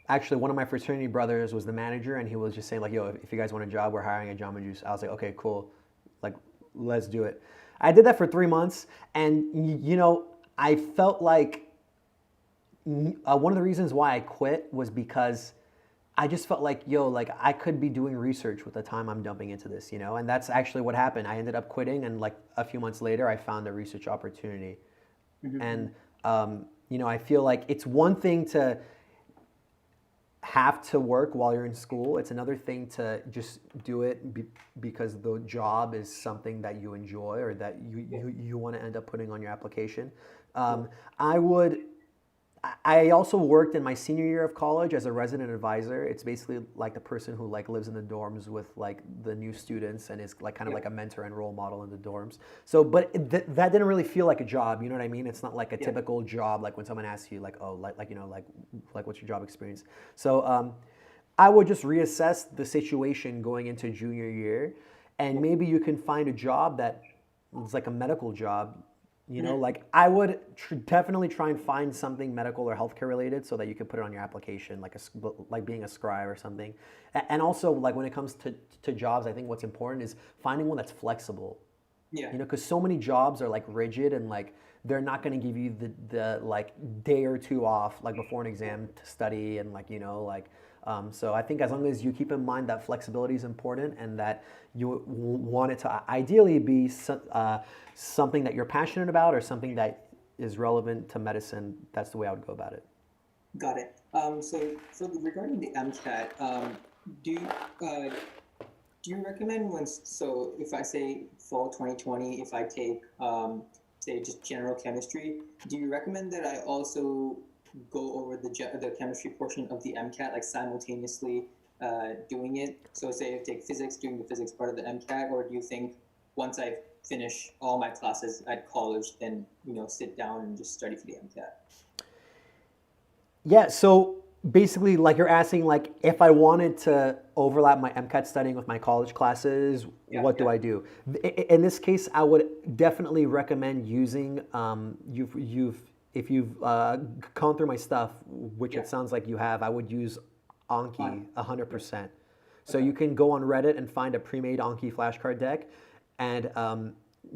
actually one of my fraternity brothers was the manager and he was just saying like, yo, if you guys want a job, we're hiring a Jamba Juice. I was like, okay, cool. Like, let's do it. I did that for 3 months and, you know, I felt like one of the reasons why I quit was because I just felt like, yo, like I could be doing research with the time I'm dumping into this, you know? And that's actually what happened. I ended up quitting and like a few months later, I found a research opportunity. And, you know, I feel like it's one thing to have to work while you're in school. It's another thing to just do it because the job is something that you enjoy or that you want to end up putting on your application. I also worked in my senior year of college as a resident advisor. It's basically like the person who like lives in the dorms with like the new students and is like kind of like a mentor and role model in the dorms. So, but that didn't really feel like a job. You know what I mean? It's not like a typical job. Like when someone asks you like, oh, like you know, like what's your job experience? So, I would just reassess the situation going into junior year, and maybe you can find a job that is like a medical job. You know, like I would definitely try and find something medical or healthcare related so that you can put it on your application, like being a scribe or something. And also, like when it comes to jobs, I think what's important is finding one that's flexible. Yeah. You know, because so many jobs are like rigid and like they're not going to give you the like day or two off like before an exam to study and like you know like. So I think as long as you keep in mind that flexibility is important and that you want it to ideally be something that you're passionate about or something that is relevant to medicine, that's the way I would go about it. Got it. So regarding the MCAT, do you do you recommend so if I say fall 2020, if I take say just general chemistry, do you recommend that I also go over the chemistry portion of the MCAT like simultaneously doing it? So say I take physics, doing the physics part of the MCAT, or do you think once I finish all my classes at college, then you know sit down and just study for the MCAT? Yeah, so basically, like you're asking, like if I wanted to overlap my MCAT studying with my college classes, what do I do? In this case, I would definitely recommend using if you've gone through my stuff, which it sounds like you have, I would use Anki 100%. So you can go on Reddit and find a pre-made Anki flashcard deck and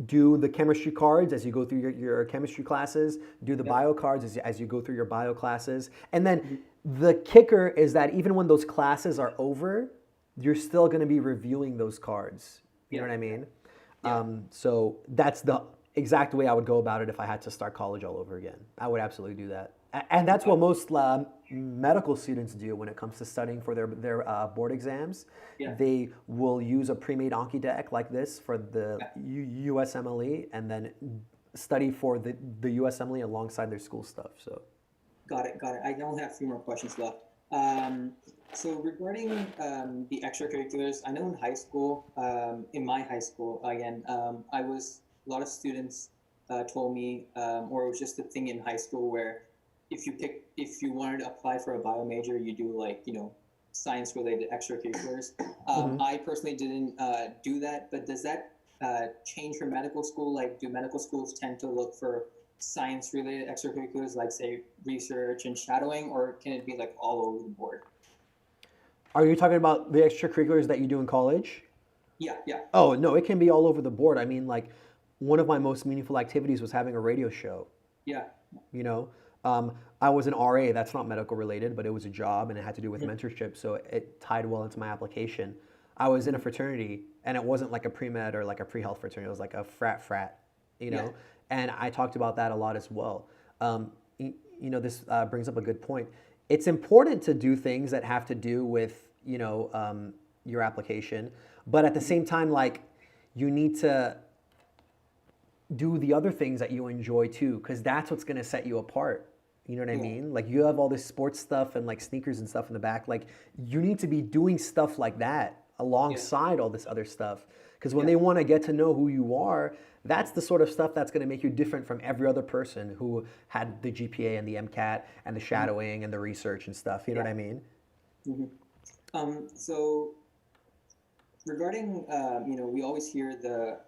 do the chemistry cards as you go through your chemistry classes, do the bio cards as you go through your bio classes. And then the kicker is that even when those classes are over, you're still going to be reviewing those cards. You know what I mean? So that's the exact way I would go about it if I had to start college all over again. I would absolutely do that. And that's what most medical students do when it comes to studying for their board exams. They will use a pre-made Anki deck like this for the USMLE and then study for the USMLE alongside their school stuff. So, Got it. I only have a few more questions left. So regarding the extracurriculars, I know in high school, in my high school, again, a lot of students told me, or it was just a thing in high school where if you wanted to apply for a bio major, you do like, you know, science related extracurriculars. I personally didn't do that, but does that change for medical school? Like, do medical schools tend to look for science related extracurriculars like say research and shadowing, or can it be like all over the board? Are you talking about the extracurriculars that you do in college? Yeah. Oh, no, it can be all over the board. I mean, like, one of my most meaningful activities was having a radio show. Yeah. You know, I was an RA. That's not medical related, but it was a job and it had to do with mentorship. So it tied well into my application. I was in a fraternity and it wasn't like a pre-med or like a pre-health fraternity. It was like a frat, you know, and I talked about that a lot as well. You know, this brings up a good point. It's important to do things that have to do with, you know, your application, but at the same time, like, you need to do the other things that you enjoy too, because that's what's going to set you apart. You know what I mean? Like, you have all this sports stuff and like sneakers and stuff in the back. Like, you need to be doing stuff like that alongside all this other stuff. Because when they want to get to know who you are, that's the sort of stuff that's going to make you different from every other person who had the GPA and the MCAT and the shadowing and the research and stuff. You know what I mean? So regarding, you know, we always hear the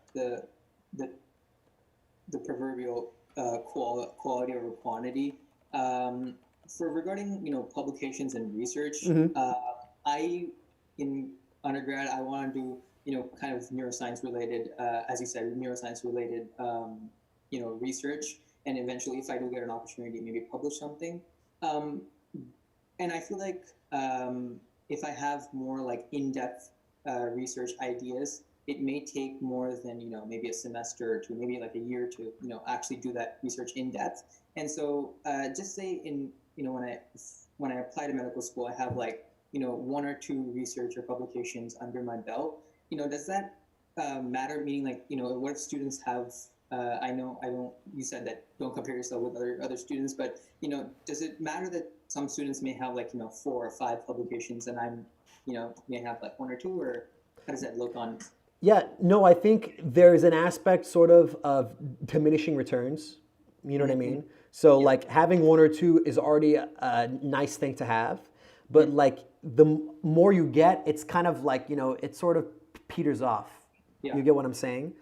proverbial quality over quantity. For regarding publications and research, Mm-hmm. I in undergrad I want to do kind of neuroscience related, as you said, neuroscience related research, and eventually if I do get an opportunity, maybe publish something. Um, and I feel like if I have more like in-depth research ideas, it may take more than maybe a semester or two, maybe like a year to actually do that research in depth. And so just say in when I apply to medical school, I have like one or two research or publications under my belt. Does that matter? Meaning like what if students have I know I don't. You said that don't compare yourself with other students, but does it matter that some students may have like 4 or 5 publications, and I'm may have like one or two, or how does that look on? Yeah, no, I think there's an aspect sort of diminishing returns. You know what I mean? So Yeah. like having one or two is already a nice thing to have, but like the more you get, it's kind of like it sort of peters off. Yeah. You get what I'm saying?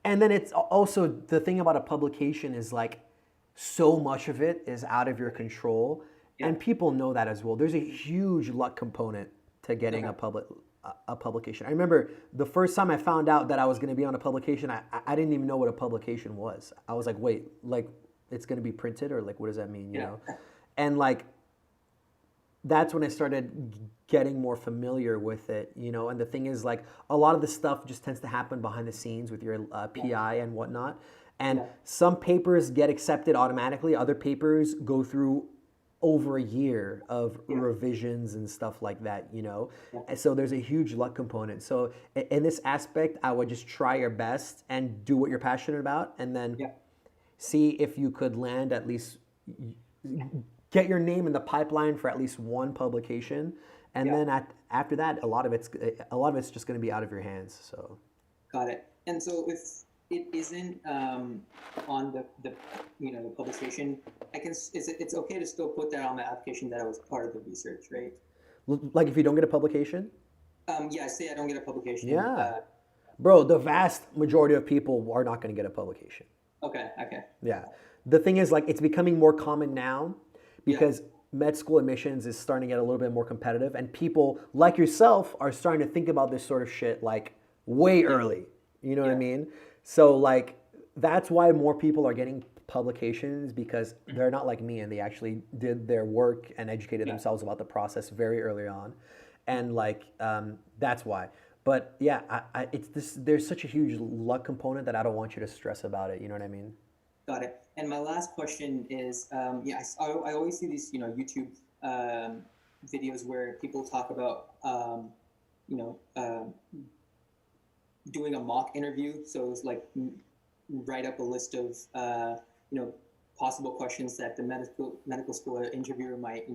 And then it's also the thing about a publication is like so much of it is out of your control, and people know that as well. There's a huge luck component to getting a publication. I remember the first time I found out that I was going to be on a publication, I didn't even know what a publication was. I was like, wait, like it's going to be printed, or like what does that mean, you know? And like that's when I started getting more familiar with it, and the thing is like a lot of the stuff just tends to happen behind the scenes with your PI and whatnot. And some papers get accepted automatically. Other papers go through over a year of revisions and stuff like that, And so there's a huge luck component. So in this aspect, I would just try your best and do what you're passionate about, and then see if you could land at least, get your name in the pipeline for at least one publication. And then after that, a lot of it's just going to be out of your hands. So Got it. And so if it isn't on the publication, it's okay to still put that on my application that I was part of the research, right? like if you don't get a publication, Say I don't get a publication. bro, the vast majority of people are not going to get a publication. Okay. Yeah. The thing is, like, it's becoming more common now because med school admissions is starting to get a little bit more competitive, and people like yourself are starting to think about this sort of shit like way early. You know what I mean? So like that's why more people are getting publications, because they're not like me and they actually did their work and educated themselves about the process very early on, and like that's why. But yeah, it's this. There's such a huge luck component that I don't want you to stress about it. You know what I mean? Got it. And my last question is, I always see these, YouTube videos where people talk about, doing a mock interview. So it's like write up a list of, possible questions that the medical school interviewer might,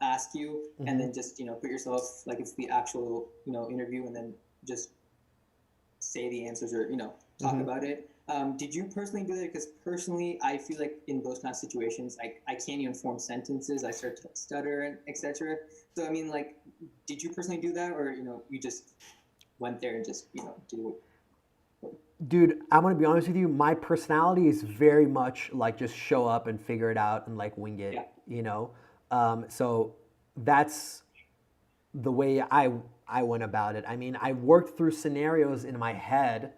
ask you, and then just, put yourself like it's the actual, interview, and then just say the answers or, talk about it. Did you personally do that? Because personally, I feel like in those kind of situations, I can't even form sentences. I start to stutter and etc. So I mean, like, did you personally do that, or you just went there and just do it? Dude, I'm gonna be honest with you. My personality is very much like just show up and figure it out and like wing it. So that's the way I went about it. I mean, I worked through scenarios in my head.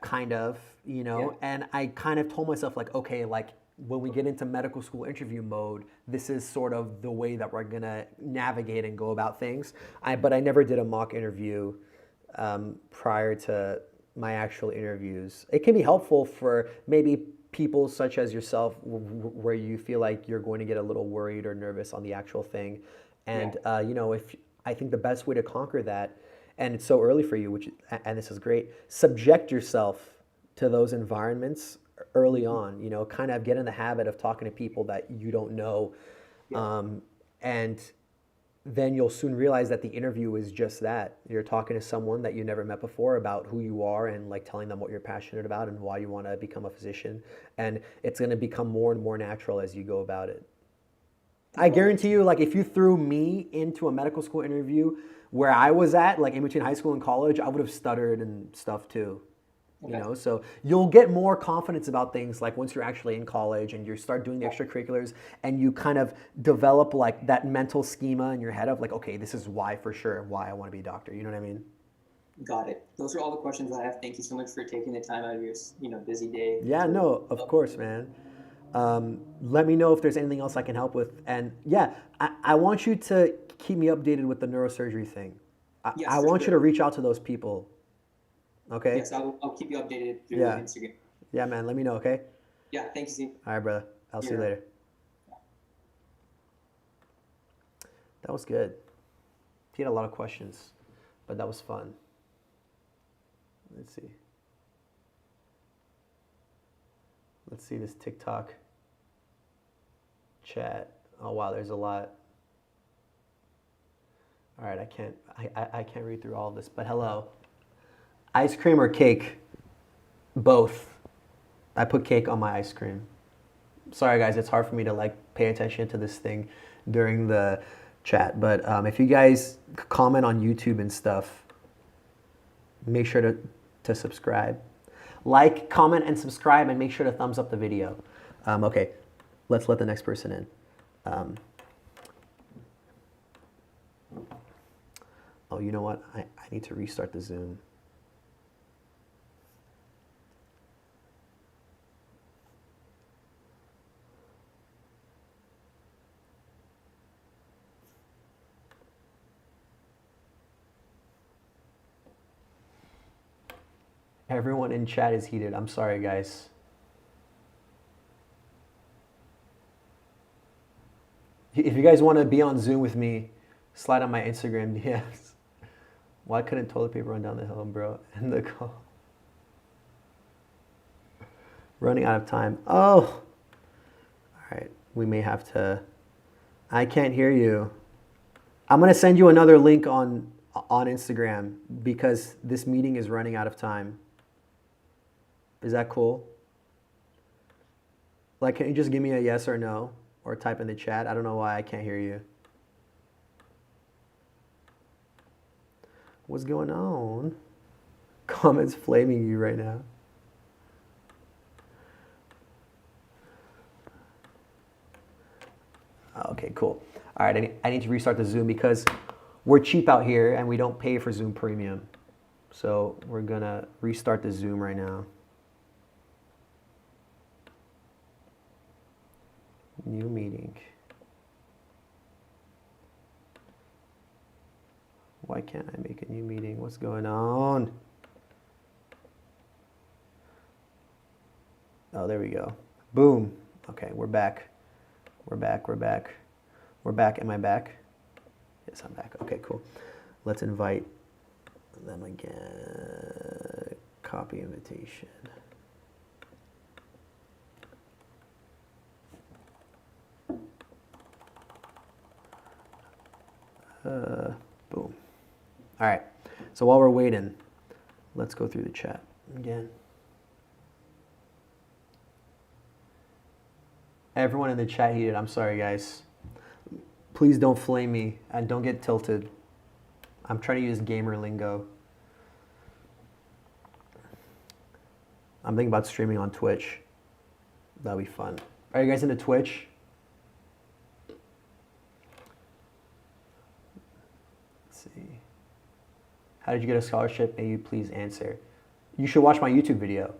Kind of, and I kind of told myself like, okay, like when we get into medical school interview mode, this is sort of the way that we're gonna navigate and go about things. But I never did a mock interview prior to my actual interviews. It can be helpful for maybe people such as yourself where you feel like you're going to get a little worried or nervous on the actual thing. And, if I think the best way to conquer that, and it's so early for you, and this is great, subject yourself to those environments early on, kind of get in the habit of talking to people that you don't know. And then you'll soon realize that the interview is just that. You're talking to someone that you never met before about who you are, and like telling them what you're passionate about and why you want to become a physician. And it's going to become more and more natural as you go about it. I guarantee you, like if you threw me into a medical school interview where I was at, like in between high school and college, I would have stuttered and stuff too. You Okay. know, so you'll get more confidence about things like once you're actually in college and you start doing the extracurriculars and you kind of develop like that mental schema in your head of like, okay, this is why for sure why I want to be a doctor. You know what I mean? Got it. Those are all the questions I have. Thank you so much for taking the time out of your, busy day. Yeah, no, of course, man. Let me know if there's anything else I can help with. And yeah, I want you to keep me updated with the neurosurgery thing. Yes, I for want you sure. to reach out to those people. Okay? Yes, I'll keep you updated through Yeah. Instagram. Yeah, man. Let me know, okay? Yeah, thank you, Steve. All right, brother. I'll see you Yeah. later. That was good. He had a lot of questions, but that was fun. Let's see. Let's see this TikTok chat. Oh wow, there's a lot. All right, I can't read through all of this, but hello. Ice cream or cake? Both. I put cake on my ice cream. Sorry guys, it's hard for me to like pay attention to this thing during the chat, but if you guys comment on YouTube and stuff, make sure to subscribe. Like, comment, and subscribe, and make sure to thumbs up the video. Okay, let's let the next person in. Oh, you know what? I need to restart the Zoom. Everyone in chat is heated. I'm sorry, guys. If you guys want to be on Zoom with me, slide on my Instagram DMs. Why couldn't toilet paper run down the hill, bro? And the call. Running out of time. Oh. All right. We may have to. I can't hear you. I'm going to send you another link on Instagram because this meeting is running out of time. Is that cool? Like, can you just give me a yes or no? Or type in the chat? I don't know why I can't hear you. What's going on? Comments flaming you right now. Okay, cool. All right, I need to restart the Zoom because we're cheap out here and we don't pay for Zoom Premium. So we're gonna restart the Zoom right now. New meeting. Why can't I make a new meeting? What's going on? Oh, there we go. Boom. Okay, we're back. We're back. We're back. We're back. Am I back? Yes, I'm back. Okay, cool. Let's invite them again. Copy invitation. Boom. All right. So while we're waiting, let's go through the chat again. Everyone in the chat heated. I'm sorry, guys. Please don't flame me and don't get tilted. I'm trying to use gamer lingo. I'm thinking about streaming on Twitch. That'll be fun. Are you guys into Twitch? See. How did you get a scholarship? May you please answer. You should watch my YouTube video.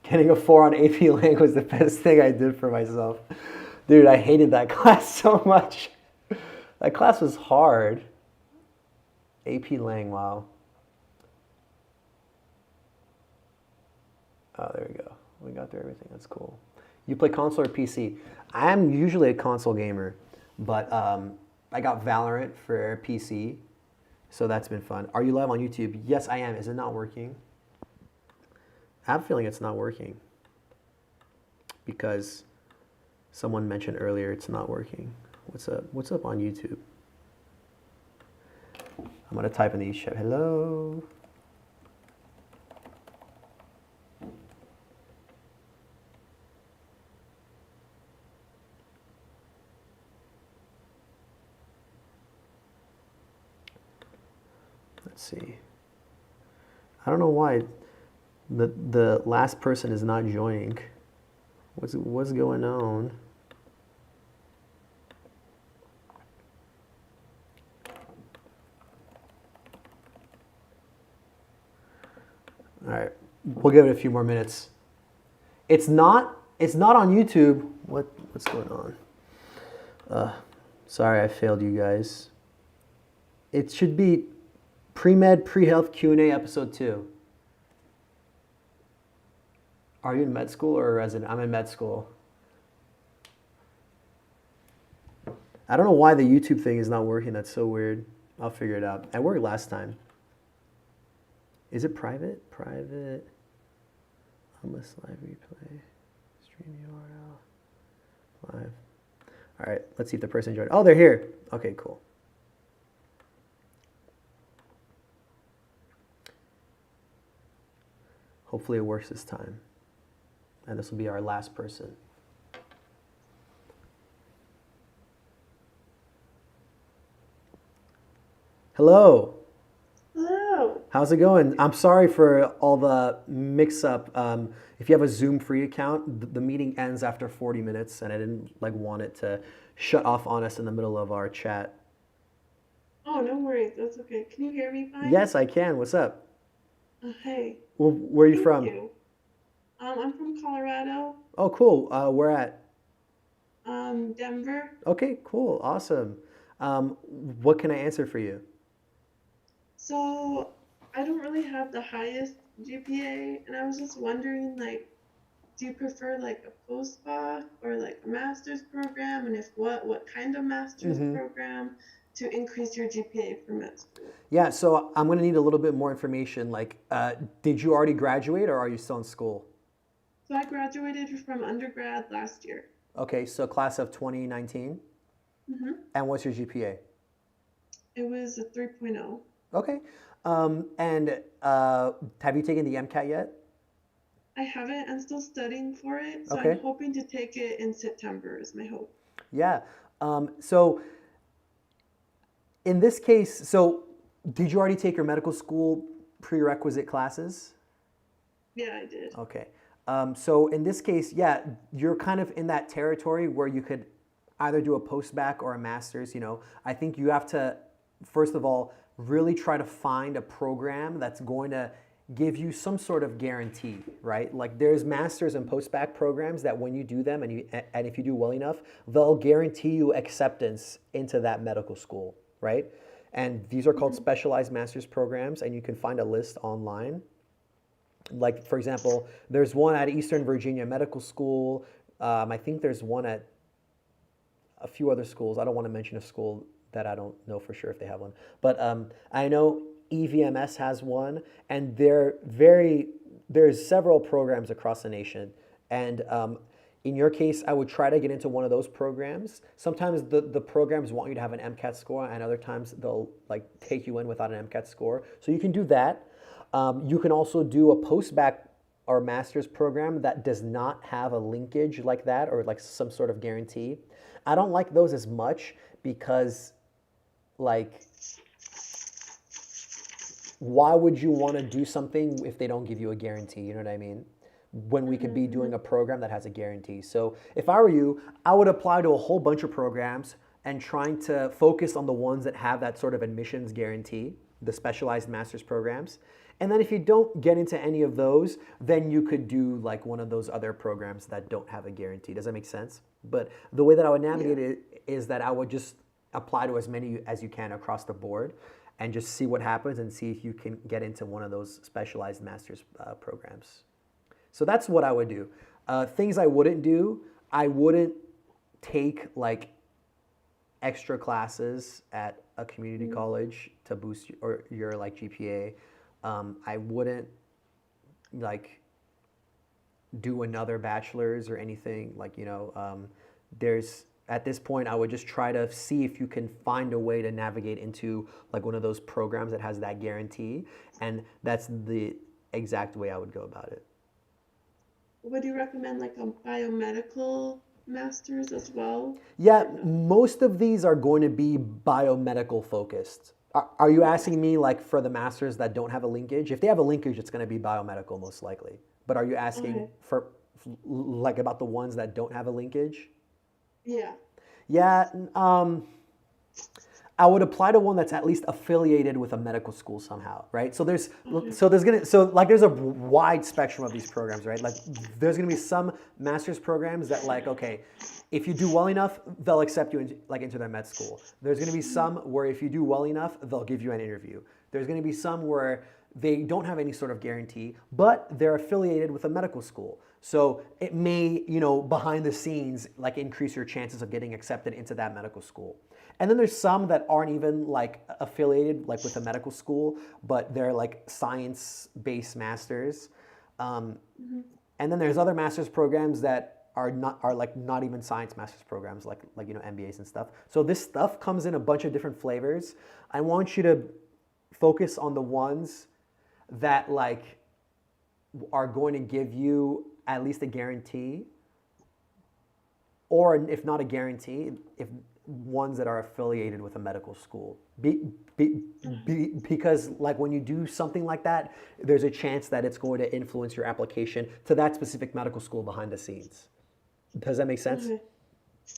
Getting a 4 on AP Lang was the best thing I did for myself. Dude, I hated that class so much. That class was hard. AP Lang, wow. Oh, there we go. We got through everything. That's cool. You play console or PC? I'm usually a console gamer, but I got Valorant for PC, so that's been fun. Are you live on YouTube? Yes, I am. Is it not working? I have a feeling it's not working because someone mentioned earlier it's not working. What's up? What's up on YouTube? I'm gonna type in the chat. Hello. Let's see. I don't know why the last person is not joining. What's going on? All right, we'll give it a few more minutes. It's not on YouTube. What's going on? Sorry, I failed you guys. It should be Pre-Med Pre-Health Q&A episode 2. Are you in med school or resident? I'm in med school. I don't know why the YouTube thing is not working. That's so weird. I'll figure it out. It worked last time. Is it private? Private. Unless live replay. Stream URL. Live. All right, let's see if the person joined. Oh, they're here. Okay, cool. Hopefully it works this time. And this will be our last person. Hello. Hello. How's it going? I'm sorry for all the mix-up. If you have a Zoom free account, the meeting ends after 40 minutes, and I didn't want it to shut off on us in the middle of our chat. Oh, no worries. That's okay. Can you hear me fine? Yes, I can. What's up? Hey. Well, where are you from? Thank you. I'm from Colorado. Oh, cool. Where at? Denver. Okay, cool. Awesome. What can I answer for you? So I don't really have the highest GPA, and I was just wondering, like, do you prefer like a postdoc or like a master's program, and if what kind of master's program to increase your GPA for med school? Yeah, so I'm gonna need a little bit more information. Like, did you already graduate or are you still in school? So I graduated from undergrad last year. Okay, so class of 2019. And what's your GPA? It was a 3.0. Okay. And have you taken the MCAT yet? I haven't. I'm still studying for it, so Okay. I'm hoping to take it in September is my hope. Yeah. So in this case, so did you already take your medical school prerequisite classes? Yeah, I did. Okay. So in this case, yeah, you're kind of in that territory where you could either do a post-bac or a master's. You know, I think you have to, first of all, really try to find a program that's going to give you some sort of guarantee, right? Like there's masters and post-bac programs that when you do them and if you do well enough, they'll guarantee you acceptance into that medical school, right? And these are called specialized master's programs, and you can find a list online. Like, for example, there's one at Eastern Virginia Medical School. I think there's one at a few other schools. I don't want to mention a school that I don't know for sure if they have one. But I know EVMS has one, and there's several programs across the nation. And in your case, I would try to get into one of those programs. Sometimes the programs want you to have an MCAT score, and other times they'll like take you in without an MCAT score. So you can do that. You can also do a post-bac or master's program that does not have a linkage like that or like some sort of guarantee. I don't like those as much because, like, why would you want to do something if they don't give you a guarantee? You know what I mean? When we could be doing a program that has a guarantee. So if I were you, I would apply to a whole bunch of programs and trying to focus on the ones that have that sort of admissions guarantee, the specialized master's programs. And then if you don't get into any of those, then you could do like one of those other programs that don't have a guarantee. Does that make sense? But the way that I would navigate it is that I would just apply to as many as you can across the board and just see what happens and see if you can get into one of those specialized master's programs. So that's what I would do. Things I wouldn't do, I wouldn't take like extra classes at a community college to boost your like GPA. I wouldn't like do another bachelor's or anything like, you know, there's at this point, I would just try to see if you can find a way to navigate into like one of those programs that has that guarantee. And that's the exact way I would go about it. Would you recommend like a biomedical master's as well? Yeah, most of these are going to be biomedical focused. Are you asking me like for the masters that don't have a linkage? If they have a linkage, it's going to be biomedical most likely. But are you asking Okay. for like about the ones that don't have a linkage? Yeah. Yeah, I would apply to one that's at least affiliated with a medical school somehow, right? So there's Okay. there's a wide spectrum of these programs, right? Like there's gonna be some master's programs that like, okay, if you do well enough, they'll accept you into their med school. There's gonna be some where if you do well enough, they'll give you an interview. There's gonna be some where they don't have any sort of guarantee, but they're affiliated with a medical school. So it may, behind the scenes, like increase your chances of getting accepted into that medical school. And then there's some that aren't even like affiliated like with a medical school, but they're like science-based masters. And then there's other master's programs that are not even science master's programs, like MBAs and stuff. So this stuff comes in a bunch of different flavors. I want you to focus on the ones that like are going to give you at least a guarantee, or if not a guarantee, if ones that are affiliated with a medical school. Because like when you do something like that, there's a chance that it's going to influence your application to that specific medical school behind the scenes. Does that make sense? Okay.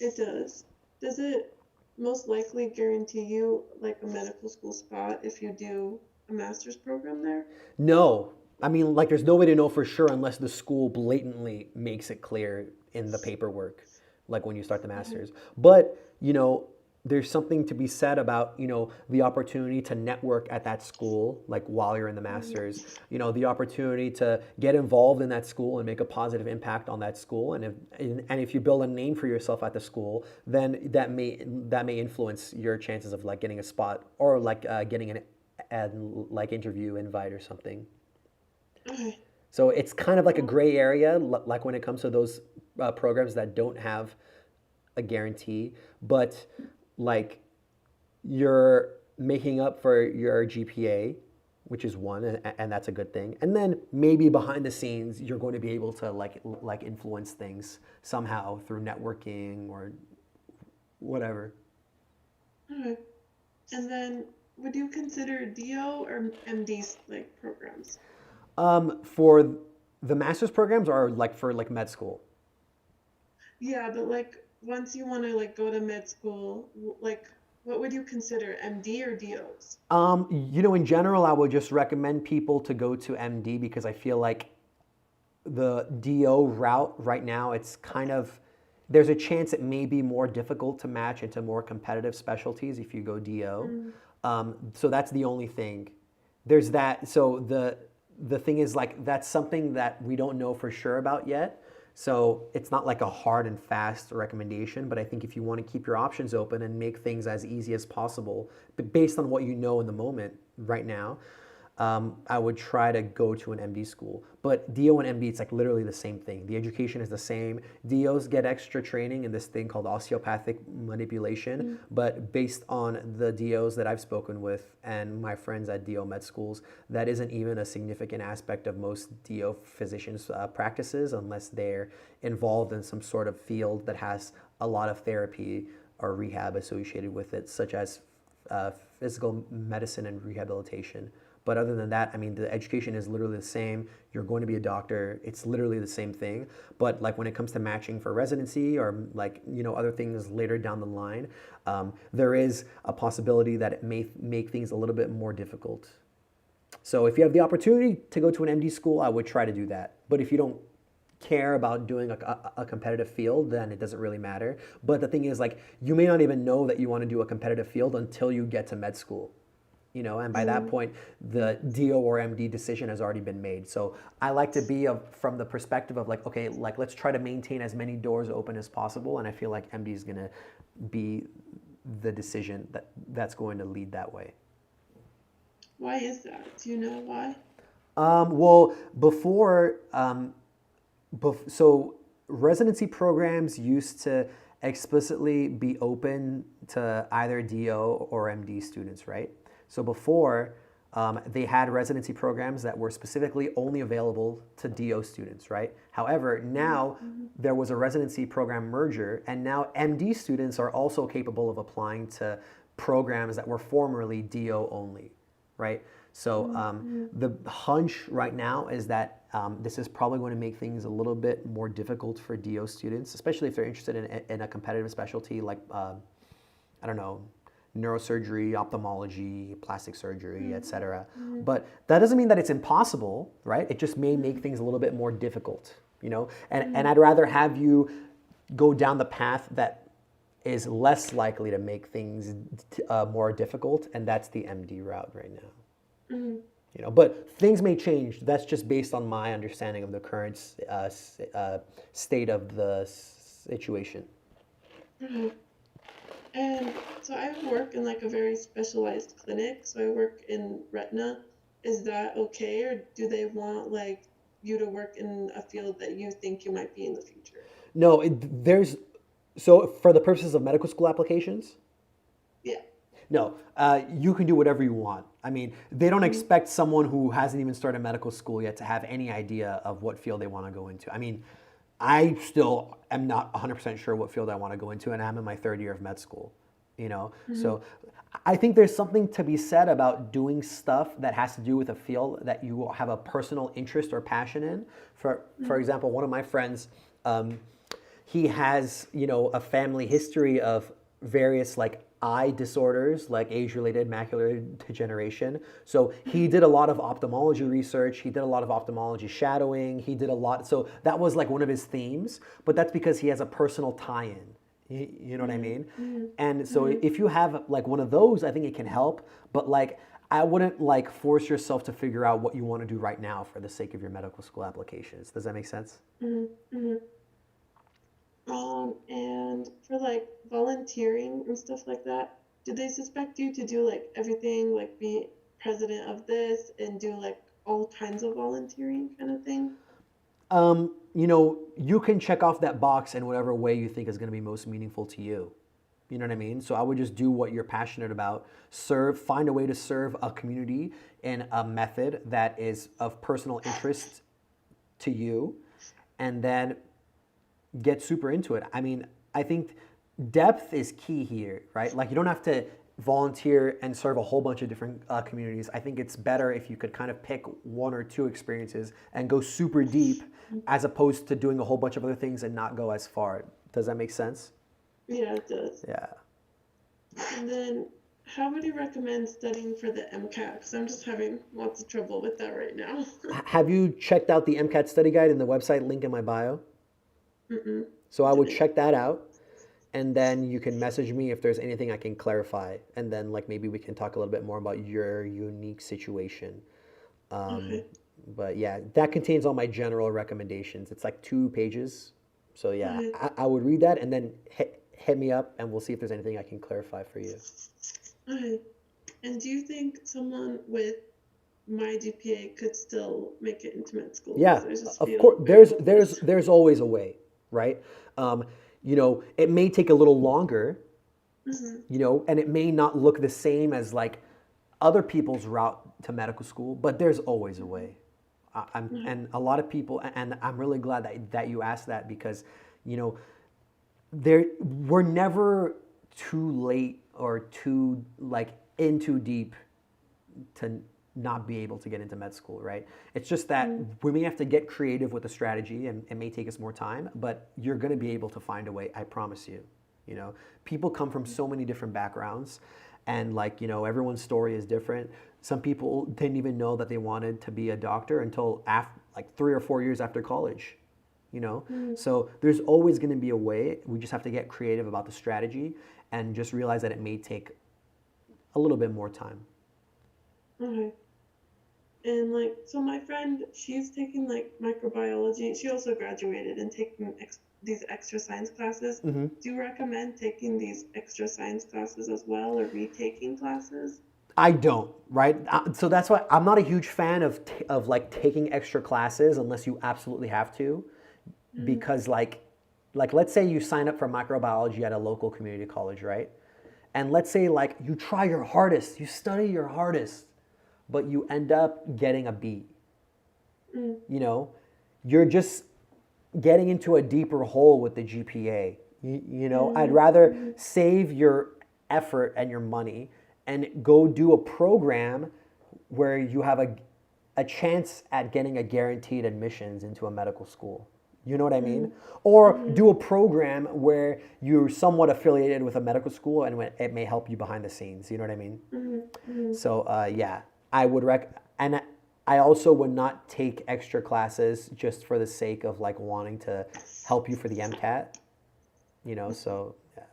It does. Does it most likely guarantee you like a medical school spot if you do a master's program there? No. I mean, like there's no way to know for sure unless the school blatantly makes it clear in the paperwork, like when you start the master's. But, there's something to be said about, the opportunity to network at that school, like while you're in the master's, the opportunity to get involved in that school and make a positive impact on that school. And if you build a name for yourself at the school, then that may influence your chances of like getting a spot or like getting an interview invite or something. Okay. So it's kind of like a gray area, like when it comes to those programs that don't have a guarantee, but like you're making up for your GPA, which is one, and that's a good thing. And then maybe behind the scenes, you're going to be able to like influence things somehow through networking or whatever. Okay. And then would you consider DO or MD like programs? For the master's programs or like for like med school? Yeah, but like once you want to like go to med school, like what would you consider, MD or DOs? In general, I would just recommend people to go to MD because I feel like the DO route right now, it's kind of, there's a chance it may be more difficult to match into more competitive specialties if you go DO. So that's the only thing. There's that. So the thing is like, that's something that we don't know for sure about yet. So it's not like a hard and fast recommendation, but I think if you want to keep your options open and make things as easy as possible, but based on what you know in the moment right now, I would try to go to an MD school. But DO and MD, it's like literally the same thing. The education is the same. DOs get extra training in this thing called osteopathic manipulation, but based on the DOs that I've spoken with and my friends at DO med schools, that isn't even a significant aspect of most DO physicians' practices unless they're involved in some sort of field that has a lot of therapy or rehab associated with it, such as physical medicine and rehabilitation. But other than that, I mean, the education is literally the same. You're going to be a doctor. It's literally the same thing. But like when it comes to matching for residency or like, other things later down the line, there is a possibility that it may make things a little bit more difficult. So if you have the opportunity to go to an MD school, I would try to do that. But if you don't care about doing a competitive field, then it doesn't really matter. But the thing is, like, you may not even know that you want to do a competitive field until you get to med school. And by that point, the DO or MD decision has already been made. So I like to be from the perspective of like, okay, like let's try to maintain as many doors open as possible. And I feel like MD is going to be the decision that's going to lead that way. Why is that? Do you know why? Well, so residency programs used to explicitly be open to either DO or MD students, right? So before, they had residency programs that were specifically only available to DO students, right? However, now there was a residency program merger, and now MD students are also capable of applying to programs that were formerly DO only, right? So the hunch right now is that this is probably going to make things a little bit more difficult for DO students, especially if they're interested in a competitive specialty like, I don't know, neurosurgery, ophthalmology, plastic surgery, etc. But that doesn't mean that it's impossible, right? It just may make things a little bit more difficult, you know? And I'd rather have you go down the path that is less likely to make things more difficult, and that's the MD route right now. You know, but things may change. That's just based on my understanding of the current state of the situation. And so I work in like a very specialized clinic. So I work in retina. Is that okay, or do they want like you to work in a field that you think you might be in the future? No, so for the purposes of medical school applications, Yeah. no, you can do whatever you want. I mean, they don't expect someone who hasn't even started medical school yet to have any idea of what field they want to go into. I mean, I still am not 100% sure what field I want to go into, and I'm in my third year of med school, you know? So I think there's something to be said about doing stuff that has to do with a field that you have a personal interest or passion in. For example, one of my friends, he has, you know, a family history of various like eye disorders, like age-related macular degeneration. So he did a lot of ophthalmology research. He did a lot of ophthalmology shadowing. He did a lot. So that was like one of his themes, but that's because he has a personal tie-in. You know what I mean? And so if you have like one of those, I think it can help. But like, I wouldn't like force yourself to figure out what you want to do right now for the sake of your medical school applications. Does that make sense? And for like volunteering and stuff like that, do they suspect you to do like everything, like be president of this and do like all kinds of volunteering kind of thing? You know, you can check off that box in whatever way you think is going to be most meaningful to you. You know what I mean? So I would just do what you're passionate about. Find a way to serve a community in a method that is of personal interest to you, and then get super into it. I mean, I think depth is key here, right? Like you don't have to volunteer and serve a whole bunch of different communities. I think it's better if you could kind of pick one or two experiences and go super deep as opposed to doing a whole bunch of other things and not go as far. Does that make sense? Yeah, it does. Yeah. And then how would you recommend studying for the MCAT? Because I'm just having lots of trouble with that right now. Have you checked out the MCAT study guide in the website link in my bio? So I would check that out, and then you can message me if there's anything I can clarify, and then like maybe we can talk a little bit more about your unique situation. But yeah, that contains all my general recommendations. It's like 2 pages. So yeah, I would read that and then hit me up, and we'll see if there's anything I can clarify for you. Okay. And do you think someone with my GPA could still make it into med school? Yeah, of course. There's always a way, right? You know, it may take a little longer, you know, and it may not look the same as like other people's route to medical school, but there's always a way. And a lot of people, and I'm really glad that you asked that, because, you know, we're never too late or too like in too deep to not be able to get into med school, right? It's just that we may have to get creative with the strategy, and it may take us more time, but you're going to be able to find a way, I promise you. You know, people come from so many different backgrounds, and like, you know, everyone's story is different. Some people didn't even know that they wanted to be a doctor until like 3 or 4 years after college, you know? So there's always going to be a way. We just have to get creative about the strategy and just realize that it may take a little bit more time. Okay. And like, so my friend, she's taking like microbiology. She also graduated and taking these extra science classes. Do you recommend taking these extra science classes as well, or retaking classes? I don't, right? So that's why I'm not a huge fan of like taking extra classes unless you absolutely have to, because like let's say you sign up for microbiology at a local community college, right? And let's say like you try your hardest, you study your hardest, but you end up getting a B. You know, you're just getting into a deeper hole with the GPA. You know, I'd rather save your effort and your money and go do a program where you have a chance at getting a guaranteed admissions into a medical school. You know what I mean? Or do a program where you're somewhat affiliated with a medical school and it may help you behind the scenes. You know what I mean? So yeah, I would and I also would not take extra classes just for the sake of like wanting to help you for the MCAT. You know, so yeah.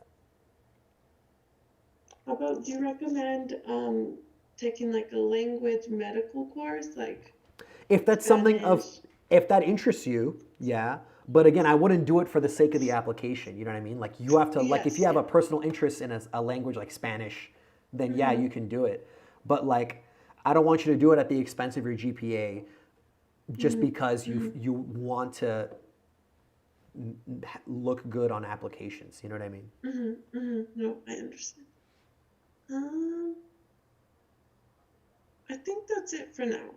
How about, do you recommend taking like a language medical course, like If that's something Spanish? if that interests you, yeah. But again, I wouldn't do it for the sake of the application. You know what I mean? Like you have to, like if you have a personal interest in a language like Spanish, then yeah, you can do it. But like, I don't want you to do it at the expense of your GPA, just because you want to look good on applications. You know what I mean? No, I understand. I think that's it for now.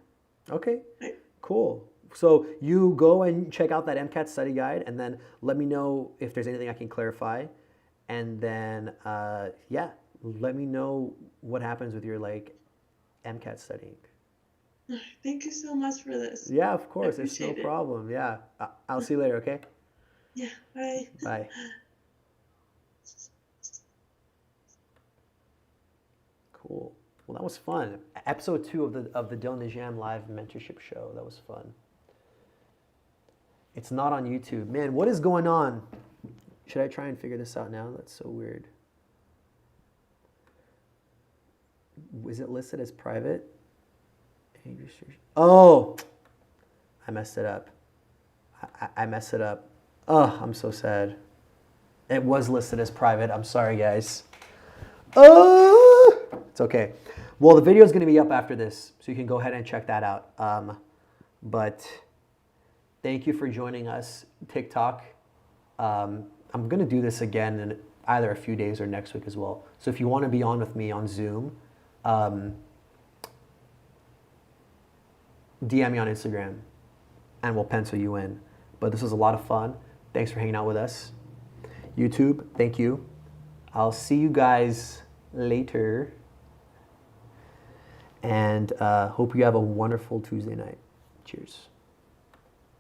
Okay, Right. cool. So you go and check out that MCAT study guide, and then let me know if there's anything I can clarify. And then, yeah, let me know what happens with your like MCAT studying. Thank you so much for this. Yeah, of course. It's no appreciate it. problem. Yeah. I'll see you later, okay? Yeah, bye. Bye. Cool. Well, that was fun. Episode 2 of the Dillon Dejam live mentorship show. That was fun. It's not on YouTube. Man, what is going on? Should I try and figure this out now? That's so weird. Is it listed as private? Age restriction. Oh, I messed it up. I messed it up. Oh, I'm so sad. It was listed as private. I'm sorry, guys. Oh, it's okay. Well, the video is going to be up after this, so you can go ahead and check that out. But thank you for joining us, TikTok. I'm going to do this again in either a few days or next week as well. So if you want to be on with me on Zoom, DM me on Instagram, and we'll pencil you in. But this was a lot of fun. Thanks for hanging out with us. YouTube, thank you. I'll see you guys later. And hope you have a wonderful Tuesday night. Cheers.